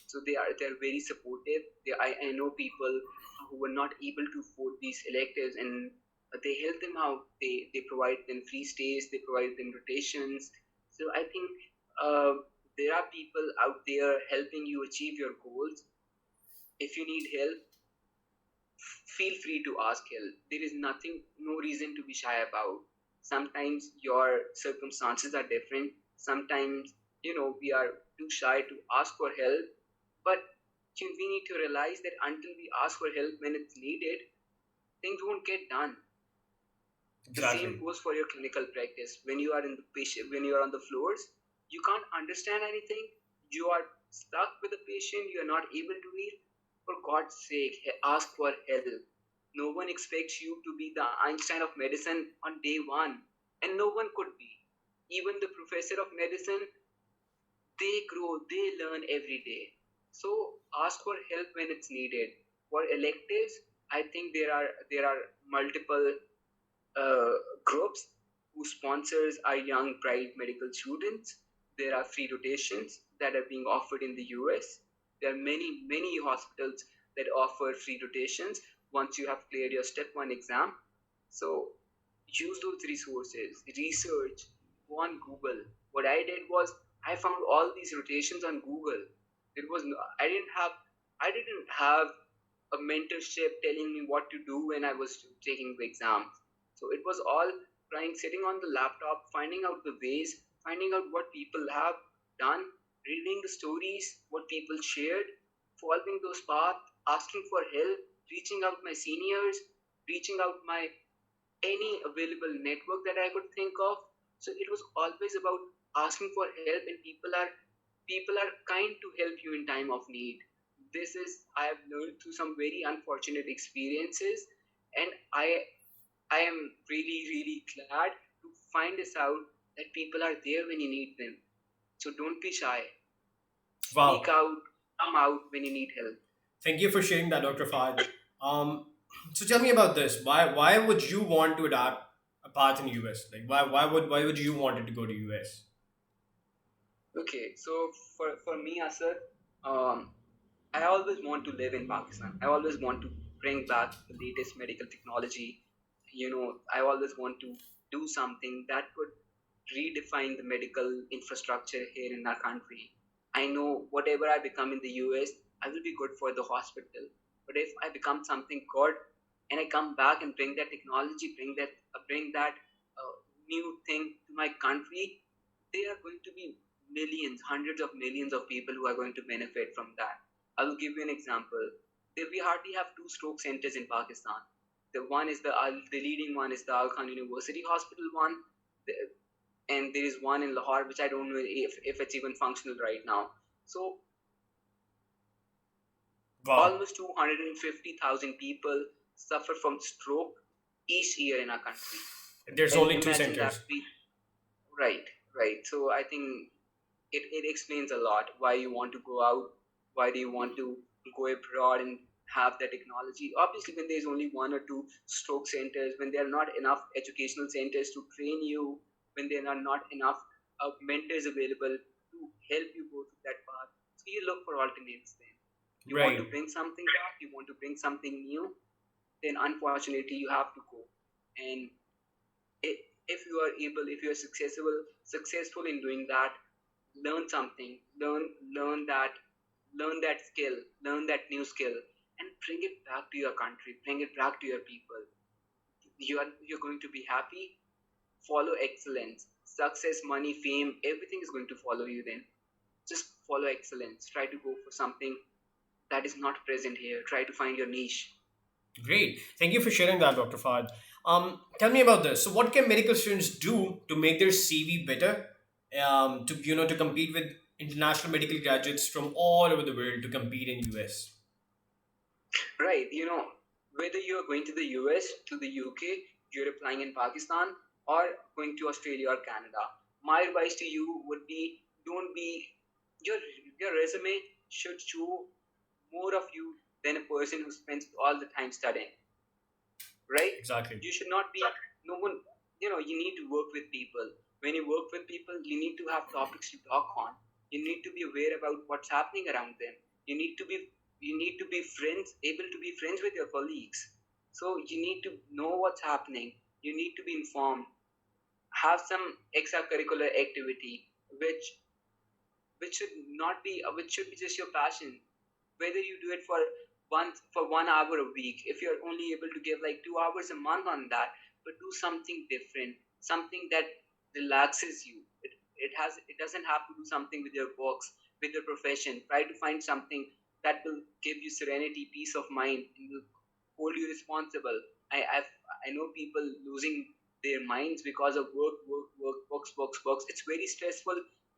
Speaker 2: So they're very supportive. I know people who were not able to afford these electives, and they help them out. They provide them free stays. They provide them rotations. So I think uh, there are people out there helping you achieve your goals. If you need help, feel free to ask help. There is nothing, no reason to be shy about. Sometimes your circumstances are different. Sometimes, we are too shy to ask for help. But we need to realize that until we ask for help when it's needed, things won't get done. The same
Speaker 1: Exactly.
Speaker 2: goes for your clinical practice. When you are in the patient, when you are on the floors, you can't understand anything. You are stuck with the patient. You are not able to read. For God's sake, ask for help. No one expects you to be the Einstein of medicine on day one, and no one could be. Even the professor of medicine, they grow, they learn every day. So ask for help when it's needed. For electives, I think there are multiple uh, groups whose sponsors are young bright medical students. There are free rotations that are being offered in the US. There are many hospitals that offer free rotations once you have cleared your step one exam. So use those resources, research, go on Google. What I did was I found all these rotations on Google. It was I didn't have a mentorship telling me what to do when I was taking the exam. So it was all trying, sitting on the laptop, finding out the ways, finding out what people have done, reading the stories, what people shared, following those paths, asking for help, reaching out my seniors, reaching out my any available network that I could think of. So it was always about asking for help, and people are kind to help you in time of need. This is I have learned through some very unfortunate experiences, and I am really glad to find this out that people are there when you need them. So don't be shy.
Speaker 1: Wow.
Speaker 2: Speak out, come out when you need help.
Speaker 1: Thank you for sharing that, Dr. Fahad. Um, so tell me about this. Why would you want to adapt a path in US? Like why would you want it to go to US?
Speaker 2: Okay, so for me, Asad, um, I always want to live in Pakistan. I always want to bring back the latest medical technology. I always want to do something that could redefine the medical infrastructure here in our country. I know whatever I become in the US, I will be good for the hospital. But if I become something good and I come back and bring that technology, bring that new thing to my country, there are going to be millions, hundreds of millions of people who are going to benefit from that. I will give you an example. We hardly have two stroke centers in Pakistan. The leading one is the Al Khan University Hospital one, the- and there is one in Lahore, which I don't know if it's even functional right now. So
Speaker 1: Wow.
Speaker 2: almost 250,000 people suffer from stroke each year in our country.
Speaker 1: There's
Speaker 2: And
Speaker 1: only two
Speaker 2: imagine that
Speaker 1: centers.
Speaker 2: right, right. So I think it explains a lot why you want to go out, why do you want to go abroad and have that technology. Obviously, when there's only one or two stroke centers, when there are not enough educational centers to train you, when there are not enough mentors available to help you go through that path, so you look for alternates then. You want to
Speaker 1: Right.
Speaker 2: bring something back, you want to bring something new, then unfortunately you have to go. And if you are able, if you are successful in doing that, learn something, learn that skill, learn that new skill, and bring it back to your country, bring it back to your people. You're going to be happy. Follow excellence, success, money, fame, everything is going to follow you then. Just follow excellence, try to go for something that is not present here, try to find your niche.
Speaker 1: Great. Thank you for sharing that, Dr. Fahad. Tell me about this. So, what can medical students do to make their CV better? To compete with international medical graduates from all over the world to compete in US.
Speaker 2: Right, whether you are going to the US, to the UK, you're applying in Pakistan or going to Australia or Canada. My advice to you would be, don't be your your resume should show more of you than a person who spends all the time studying, right?
Speaker 1: Exactly.
Speaker 2: You should not be, no one, you need to work with people. When you work with people, you need to have topics to talk on. You need to be aware about what's happening around them. You need to be, friends, able to be friends with your colleagues. So you need to know what's happening. You need to be informed. Have some extracurricular activity which should not be which should be just your passion. Whether you do it for 1 hour a week, if you're only able to give like 2 hours a month on that, but do something different, something that relaxes you. It doesn't have to do something with your works, with your profession. Try to find something that will give you serenity, peace of mind, and will hold you responsible. I know people losing their minds because of works. It's very stressful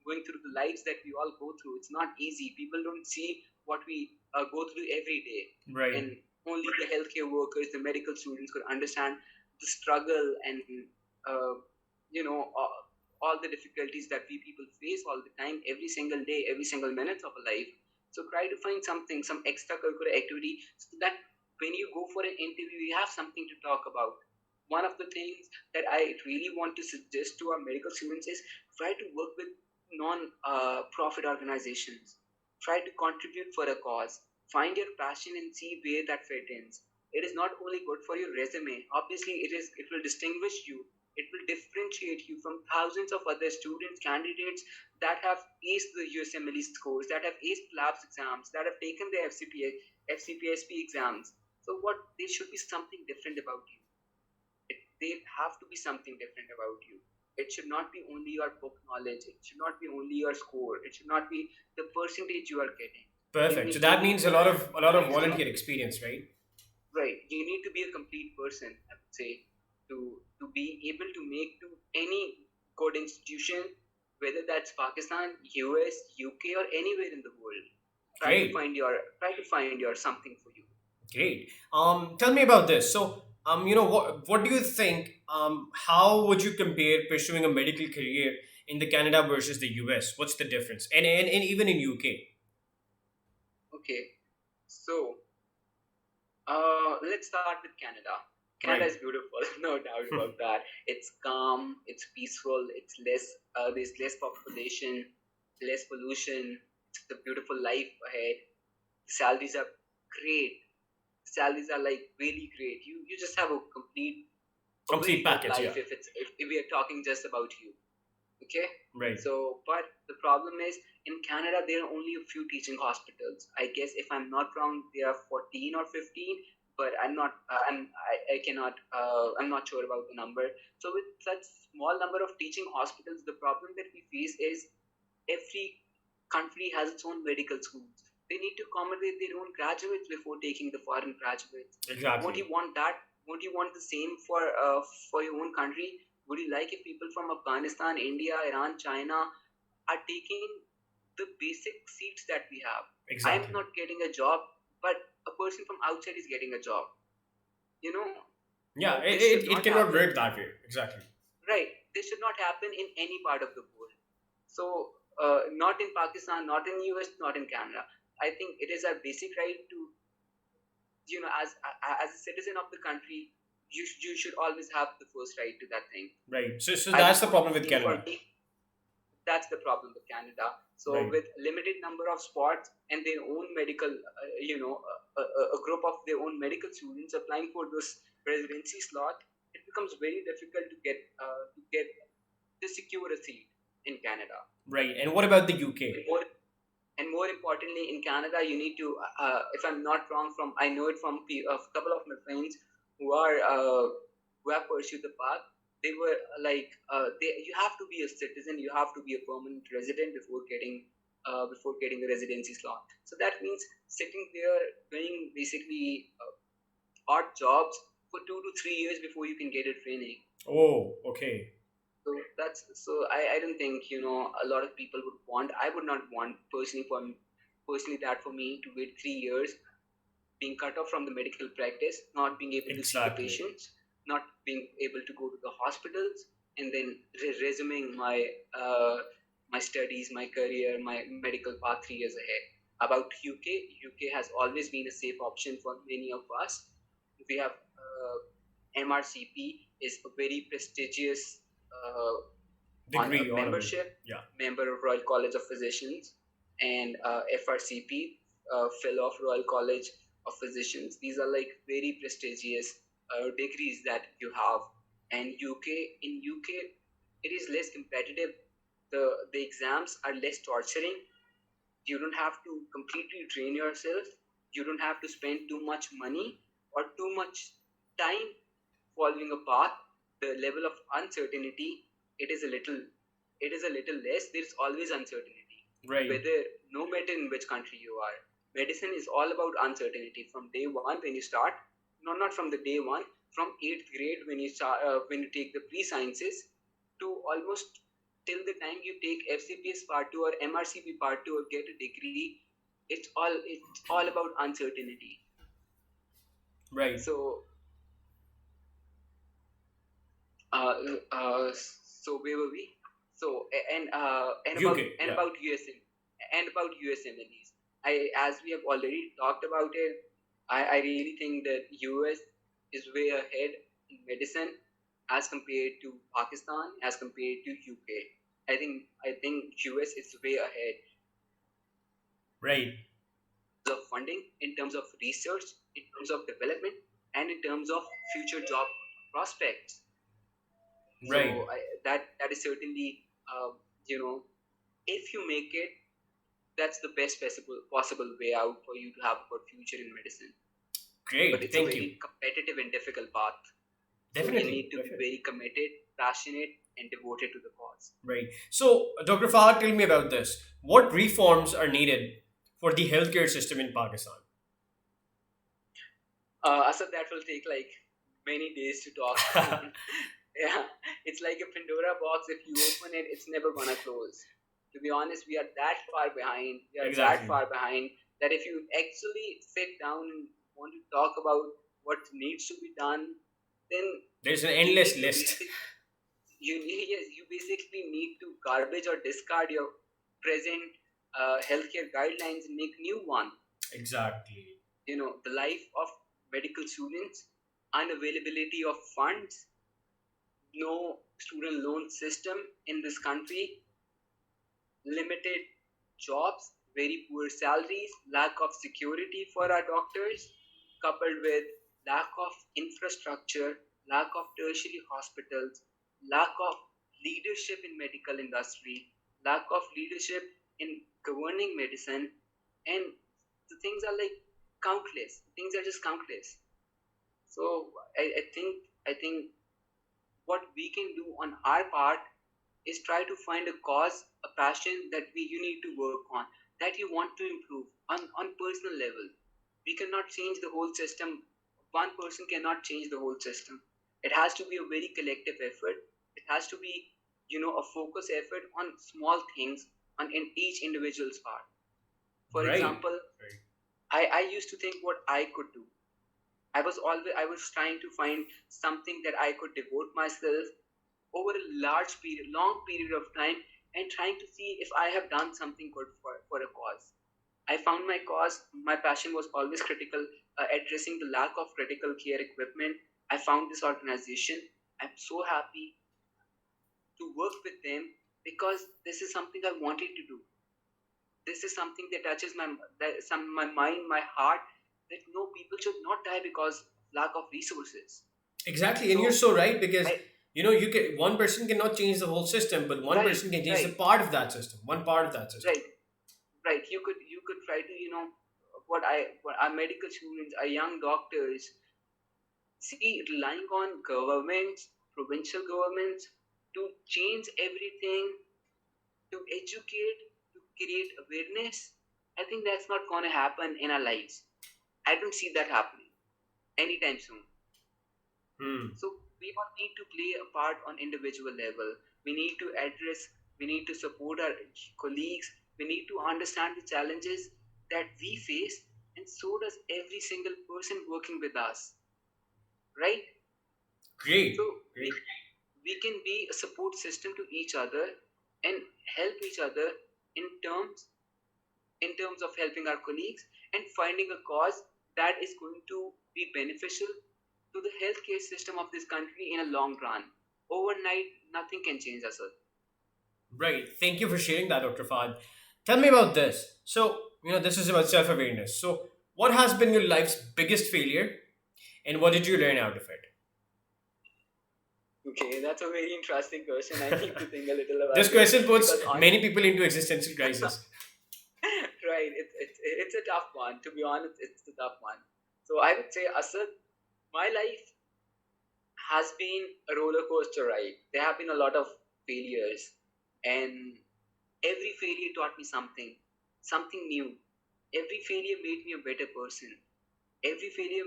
Speaker 2: going through the lives that we all go through. It's not easy. People don't see what we go through every day,
Speaker 1: Right.
Speaker 2: and only the healthcare workers, the medical students could understand the struggle and uh, you know uh, all the difficulties that we people face all the time, every single day, every single minute of a life. So try to find something, some extracurricular activity, so that when you go for an interview, you have something to talk about. One of the things that I really want to suggest to our medical students is try to work with non-profit organizations. Try to contribute for a cause. Find your passion and see where that fit in. It is not only good for your resume. Obviously, it will distinguish you. It will differentiate you from thousands of other students, candidates that have aced the USMLE scores, that have aced labs exams, that have taken the FCPSP exams. So what there should be something different about you. There have to be something different about you. It should not be only your book knowledge. It should not be only your score. It should not be the percentage you are getting.
Speaker 1: Perfect. So
Speaker 2: You
Speaker 1: that
Speaker 2: need
Speaker 1: means
Speaker 2: to be
Speaker 1: a lot of volunteer experience, right?
Speaker 2: right. You need to be a complete person, I would say, to be able to make to any good institution, whether that's Pakistan, US, UK, or anywhere in the world.
Speaker 1: Great.
Speaker 2: Try to find your something for you.
Speaker 1: Great. Tell me about this. So, what do you think? How would you compare pursuing a medical career in the Canada versus the US? What's the difference? And even in UK.
Speaker 2: Okay, so let's start with Canada. Canada
Speaker 1: Right.
Speaker 2: is beautiful, no doubt about that. It's calm, it's peaceful, it's less. There's less population, less pollution. It's a beautiful life ahead. The salaries are great. Salaries are like really great. You just have a very
Speaker 1: Complete
Speaker 2: good
Speaker 1: package. Yeah.
Speaker 2: life if we are talking just about you. Okay,
Speaker 1: Right.
Speaker 2: so but the problem is in Canada there are only a few teaching hospitals. I guess if I'm not wrong, there are 14 or 15, but I'm not I cannot I'm not sure about the number. So with such small number of teaching hospitals, the problem that we face is every country has its own medical schools. They need to accommodate their own graduates before taking the foreign graduates. Won't
Speaker 1: Exactly.
Speaker 2: you want that? Won't you want the same for your own country? Would you like if people from Afghanistan, India, Iran, China are taking the basic seats that we have? I'm
Speaker 1: Exactly.
Speaker 2: not getting a job, but a person from outside is getting a job. You know,
Speaker 1: Yeah.
Speaker 2: this should
Speaker 1: It
Speaker 2: not
Speaker 1: cannot
Speaker 2: happen.
Speaker 1: work that way. Exactly.
Speaker 2: Right? This should not happen in any part of the world. So, not in Pakistan, not in US, not in Canada. I think it is our basic right to, as a citizen of the country, you should always have the first right to that thing.
Speaker 1: Right. So
Speaker 2: I would
Speaker 1: that's the
Speaker 2: want
Speaker 1: problem
Speaker 2: the
Speaker 1: with
Speaker 2: same for
Speaker 1: Canada.
Speaker 2: me. That's the problem with Canada. So
Speaker 1: Right.
Speaker 2: with limited number of spots and their own medical, a group of their own medical students applying for this residency slot, it becomes very difficult to get to secure a seat in Canada.
Speaker 1: Right. And what about the UK?
Speaker 2: And more importantly, in Canada, you need to, if I'm not wrong, from I know it from a couple of my friends who are who have pursued the path. They were you have to be a citizen, you have to be a permanent resident before getting the residency slot. So that means sitting there doing basically odd jobs for 2 to 3 years before you can get a training.
Speaker 1: Oh, okay.
Speaker 2: So I don't think a lot of people would want. I would not want personally that for me to wait 3 years, being cut off from the medical practice, not being able to see the
Speaker 1: Exactly.
Speaker 2: patients, not being able to go to the hospitals, and then resuming my studies, my career, my medical path 3 years ahead. About UK has always been a safe option for many of us. We have MRCP is a very prestigious on a
Speaker 1: Degree, all of it.
Speaker 2: membership,
Speaker 1: Yeah.
Speaker 2: member of Royal College of Physicians, and FRCP, Fellow of Royal College of Physicians. These are like very prestigious degrees that you have. And in UK, it is less competitive. The exams are less torturing. You don't have to completely drain yourself. You don't have to spend too much money or too much time following a path. The level of uncertainty, it is a little less. There's always uncertainty,
Speaker 1: Right.
Speaker 2: whether no matter in which country you are. Medicine is all about uncertainty from day one when you start. No, not from the day one, from 8th grade when you start, when you take the pre-sciences, to almost till the time you take FCPS part 2 or MRCP part 2 or get a degree. It's all about uncertainty.
Speaker 1: Right.
Speaker 2: So so where were we? So
Speaker 1: UK.
Speaker 2: and
Speaker 1: Yeah.
Speaker 2: about USM and about USMLEs. As we have already talked about it, I really think that US is way ahead in medicine as compared to Pakistan, as compared to UK. I think US is way ahead
Speaker 1: Right.
Speaker 2: of funding, in terms of research, in terms of development, and in terms of future job prospects.
Speaker 1: Right.
Speaker 2: So that is certainly, if you make it, that's the best possible way out for you to have a good future in medicine. But
Speaker 1: Great.
Speaker 2: it's a
Speaker 1: Thank you.
Speaker 2: very competitive and difficult path. So you
Speaker 1: Definitely.
Speaker 2: need to be very committed, passionate, and devoted to the cause.
Speaker 1: Right. So, Dr. Fahad, tell me about this. What reforms are needed for the healthcare system in Pakistan?
Speaker 2: So that will take like many days to talk. Yeah, it's like a Pandora box. If you open it, it's never gonna close. To be honest, we are that far behind. We are that
Speaker 1: Exactly.
Speaker 2: far behind that if you actually sit down and want to talk about what needs to be done, then
Speaker 1: There's an
Speaker 2: you
Speaker 1: endless
Speaker 2: need to
Speaker 1: list.
Speaker 2: yes, you basically need to garbage or discard your present healthcare guidelines and make new one.
Speaker 1: Exactly.
Speaker 2: The life of medical students, unavailability of funds, no student loan system in this country, limited jobs, very poor salaries, lack of security for our doctors, coupled with lack of infrastructure, lack of tertiary hospitals, lack of leadership in medical industry, lack of leadership in governing medicine, and the things are like countless. Things are just countless. So I think what we can do on our part is try to find a cause, a passion that you need to work on, that you want to improve on personal level. We cannot change the whole system. One person cannot change the whole system. It has to be a very collective effort. It has to be, a focus effort on small things on in each individual's part. For
Speaker 1: Right.
Speaker 2: example,
Speaker 1: Right.
Speaker 2: I used to think what I could do. I was trying to find something that I could devote myself over a long period of time, and trying to see if I have done something good for a cause. I found my cause. My passion was always critical, addressing the lack of critical care equipment. I found this organization. I'm so happy to work with them because this is something I wanted to do. This is something that touches my mind, my heart. That no, people should not die because of lack of resources.
Speaker 1: Exactly. And you're
Speaker 2: So
Speaker 1: so right because,
Speaker 2: I
Speaker 1: you can, one person cannot change the whole system, but one
Speaker 2: right,
Speaker 1: person can change the
Speaker 2: right,
Speaker 1: part of that system, one part of that system.
Speaker 2: right, right. You could try to what our medical students, our young doctors, see, relying on governments, provincial governments, to change everything, to educate, to create awareness. I think that's not going to happen in our lives. I don't see that happening anytime soon.
Speaker 1: Hmm.
Speaker 2: So we all need to play a part on individual level. We need to address, we need to support our colleagues, we need to understand the challenges that we face, and so does every single person working with us, right?
Speaker 1: Great,
Speaker 2: So
Speaker 1: great.
Speaker 2: we can be a support system to each other and help each other in terms of helping our colleagues and finding a cause that is going to be beneficial to the healthcare system of this country in a long run. Overnight, nothing can change us.
Speaker 1: Right. Thank you for sharing that, Dr. Fahad. Tell me about this. So, this is about self awareness. So, what has been your life's biggest failure and what did you learn out of
Speaker 2: Okay, that's a very interesting question. I need to think a little
Speaker 1: this
Speaker 2: about it
Speaker 1: question puts
Speaker 2: because on
Speaker 1: many people into existential crisis.
Speaker 2: right, it's a tough one. To be honest, it's a tough one. So I would say, Asad, my life has been a roller coaster ride. There have been a lot of failures, and every failure taught me something new. Every failure made me a better person. Every failure,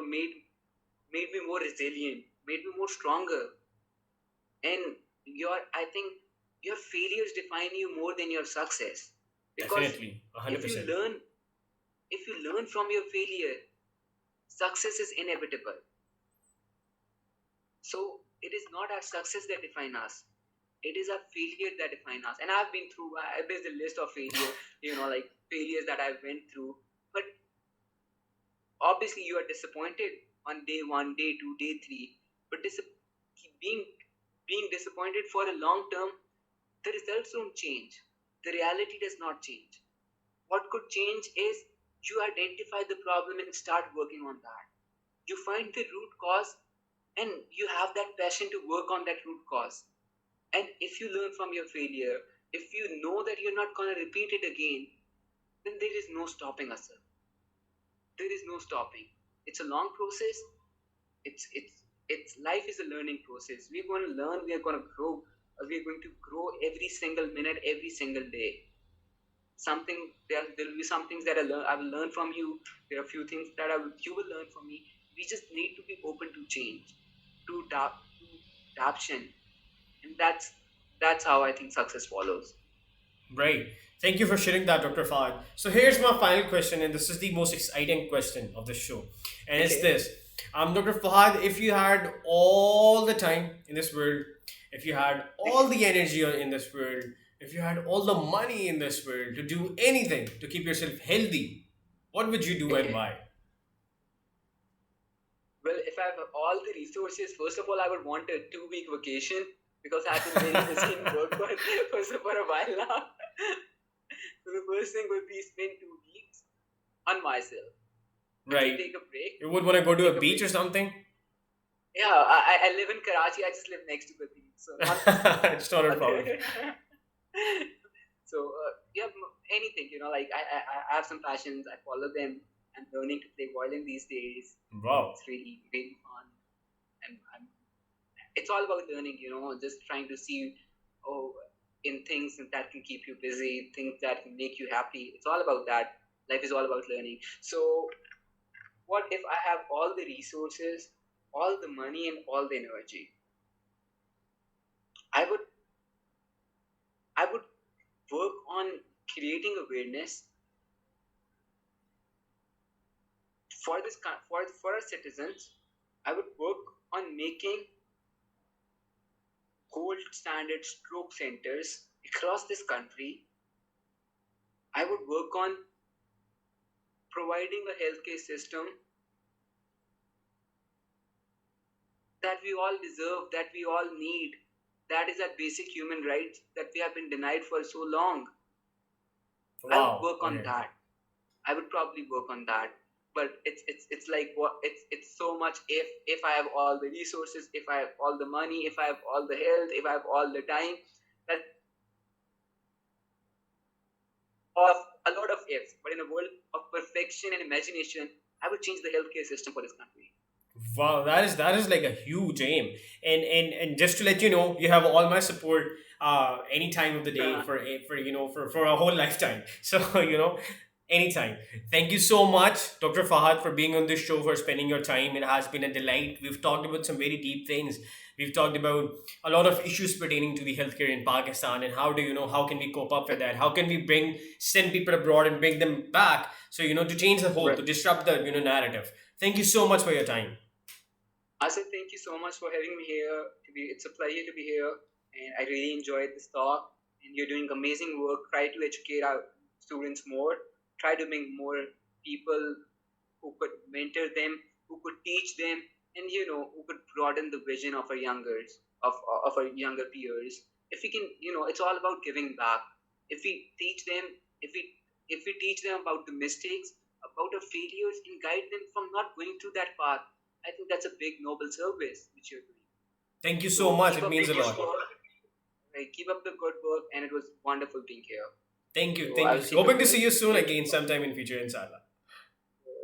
Speaker 2: made me more resilient, made me more stronger. And I think your failures define you more than your success, because
Speaker 1: Definitely,
Speaker 2: if you
Speaker 1: 100%.
Speaker 2: learn from your failure, success is inevitable. So it is not our success that define us, it is our failure that define us. And I've been through, there's a list of failure, like failures that I went through. But obviously you are disappointed on day one, day two, day three. But being disappointed for a long term, the results don't change, the reality does not change. What could change is you identify the problem and start working on that. You find the root cause and you have that passion to work on that root cause. And if you learn from your failure, if you know that you're not going to repeat it again, then there is no stopping us. There is no stopping. It's a long process. It's life is a learning process. We're going to learn. We are going to grow. We're going to grow every single minute, every single day. There will be some things that I will learn from you. There are a few things that you will learn from me. We just need to be open to change, to adaptation, and that's how I think success follows.
Speaker 1: Right. Thank you for sharing that, Dr. Fahad. So here's my final question, and this is the most exciting question of the show. And it's
Speaker 2: Okay.
Speaker 1: this. Dr. Fahad, if you had all the time in this world, if you had all
Speaker 2: Okay.
Speaker 1: the energy in this world, if you had all the money in this world to do anything to keep yourself healthy, what would you do and
Speaker 2: Okay.
Speaker 1: why?
Speaker 2: Well, if I have all the resources, first of all, I would want a 2 week vacation because I've been very busy in work for a while now. So the first thing would be spend 2 weeks on myself.
Speaker 1: Right.
Speaker 2: Take a break.
Speaker 1: You would want to go to
Speaker 2: Take
Speaker 1: a
Speaker 2: a
Speaker 1: beach
Speaker 2: break.
Speaker 1: or something?
Speaker 2: Yeah, I live in Karachi. I just live next to the beach, so not
Speaker 1: It's not a
Speaker 2: not
Speaker 1: problem.
Speaker 2: there. So yeah, anything, like I have some passions. I follow them. I'm learning to play violin these days.
Speaker 1: Wow.
Speaker 2: It's really really fun, and it's all about learning. Just trying to see, oh, in things that can keep you busy, things that can make you happy. It's all about that. Life is all about learning. So what if I have all the resources, all the money, and all the energy? I would I would work on creating awareness for for our citizens. I would work on making gold standard stroke centers across this country. I would work on providing a healthcare system that we all deserve, that we all need. That is a basic human right that we have been denied for so long. I would
Speaker 1: Wow.
Speaker 2: work on
Speaker 1: Okay.
Speaker 2: that. I would probably work on that. But it's like what it's so much. If I have all the resources, if I have all the money, if I have all the health, if I have all the time, that of a lot of ifs. But in a world of perfection and imagination, I would change the healthcare system for this country.
Speaker 1: Wow, that is like a huge aim. And just to let you know, you have all my support any time of the day for a whole lifetime. So, anytime. Thank you so much, Dr. Fahad, for being on this show, for spending your time. It has been a delight. We've talked about some very deep things. We've talked about a lot of issues pertaining to the healthcare in Pakistan and how can we cope up with that? How can we send people abroad and bring them back? So, to change the whole,
Speaker 2: Right.
Speaker 1: to disrupt the narrative. Thank you so much for your time.
Speaker 2: Asa, thank you so much for having me here. It's a pleasure to be here, and I really enjoyed this talk. And you're doing amazing work. Try to educate our students more. Try to bring more people who could mentor them, who could teach them, and who could broaden the vision of our of our younger peers. If we can, it's all about giving back. If we teach them, if we if we teach them about the mistakes, about our failures, and guide them from not going through that path, I think that's a big noble service which you're doing.
Speaker 1: Thank you so
Speaker 2: So
Speaker 1: much.
Speaker 2: keep
Speaker 1: It
Speaker 2: up the
Speaker 1: means a
Speaker 2: good
Speaker 1: lot.
Speaker 2: work. Right, keep up the good work, and it was wonderful being here.
Speaker 1: Thank you.
Speaker 2: So
Speaker 1: Thank
Speaker 2: I'll
Speaker 1: you.
Speaker 2: see you
Speaker 1: Hoping to
Speaker 2: soon.
Speaker 1: see you soon
Speaker 2: Thank you.
Speaker 1: again sometime in future, inshallah.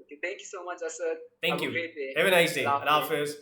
Speaker 2: Okay, thank you so much, Asad.
Speaker 1: Thank
Speaker 2: Have a
Speaker 1: you.
Speaker 2: great day.
Speaker 1: Have a nice day.
Speaker 2: Allah
Speaker 1: Allah
Speaker 2: Hafiz.
Speaker 1: Hafiz.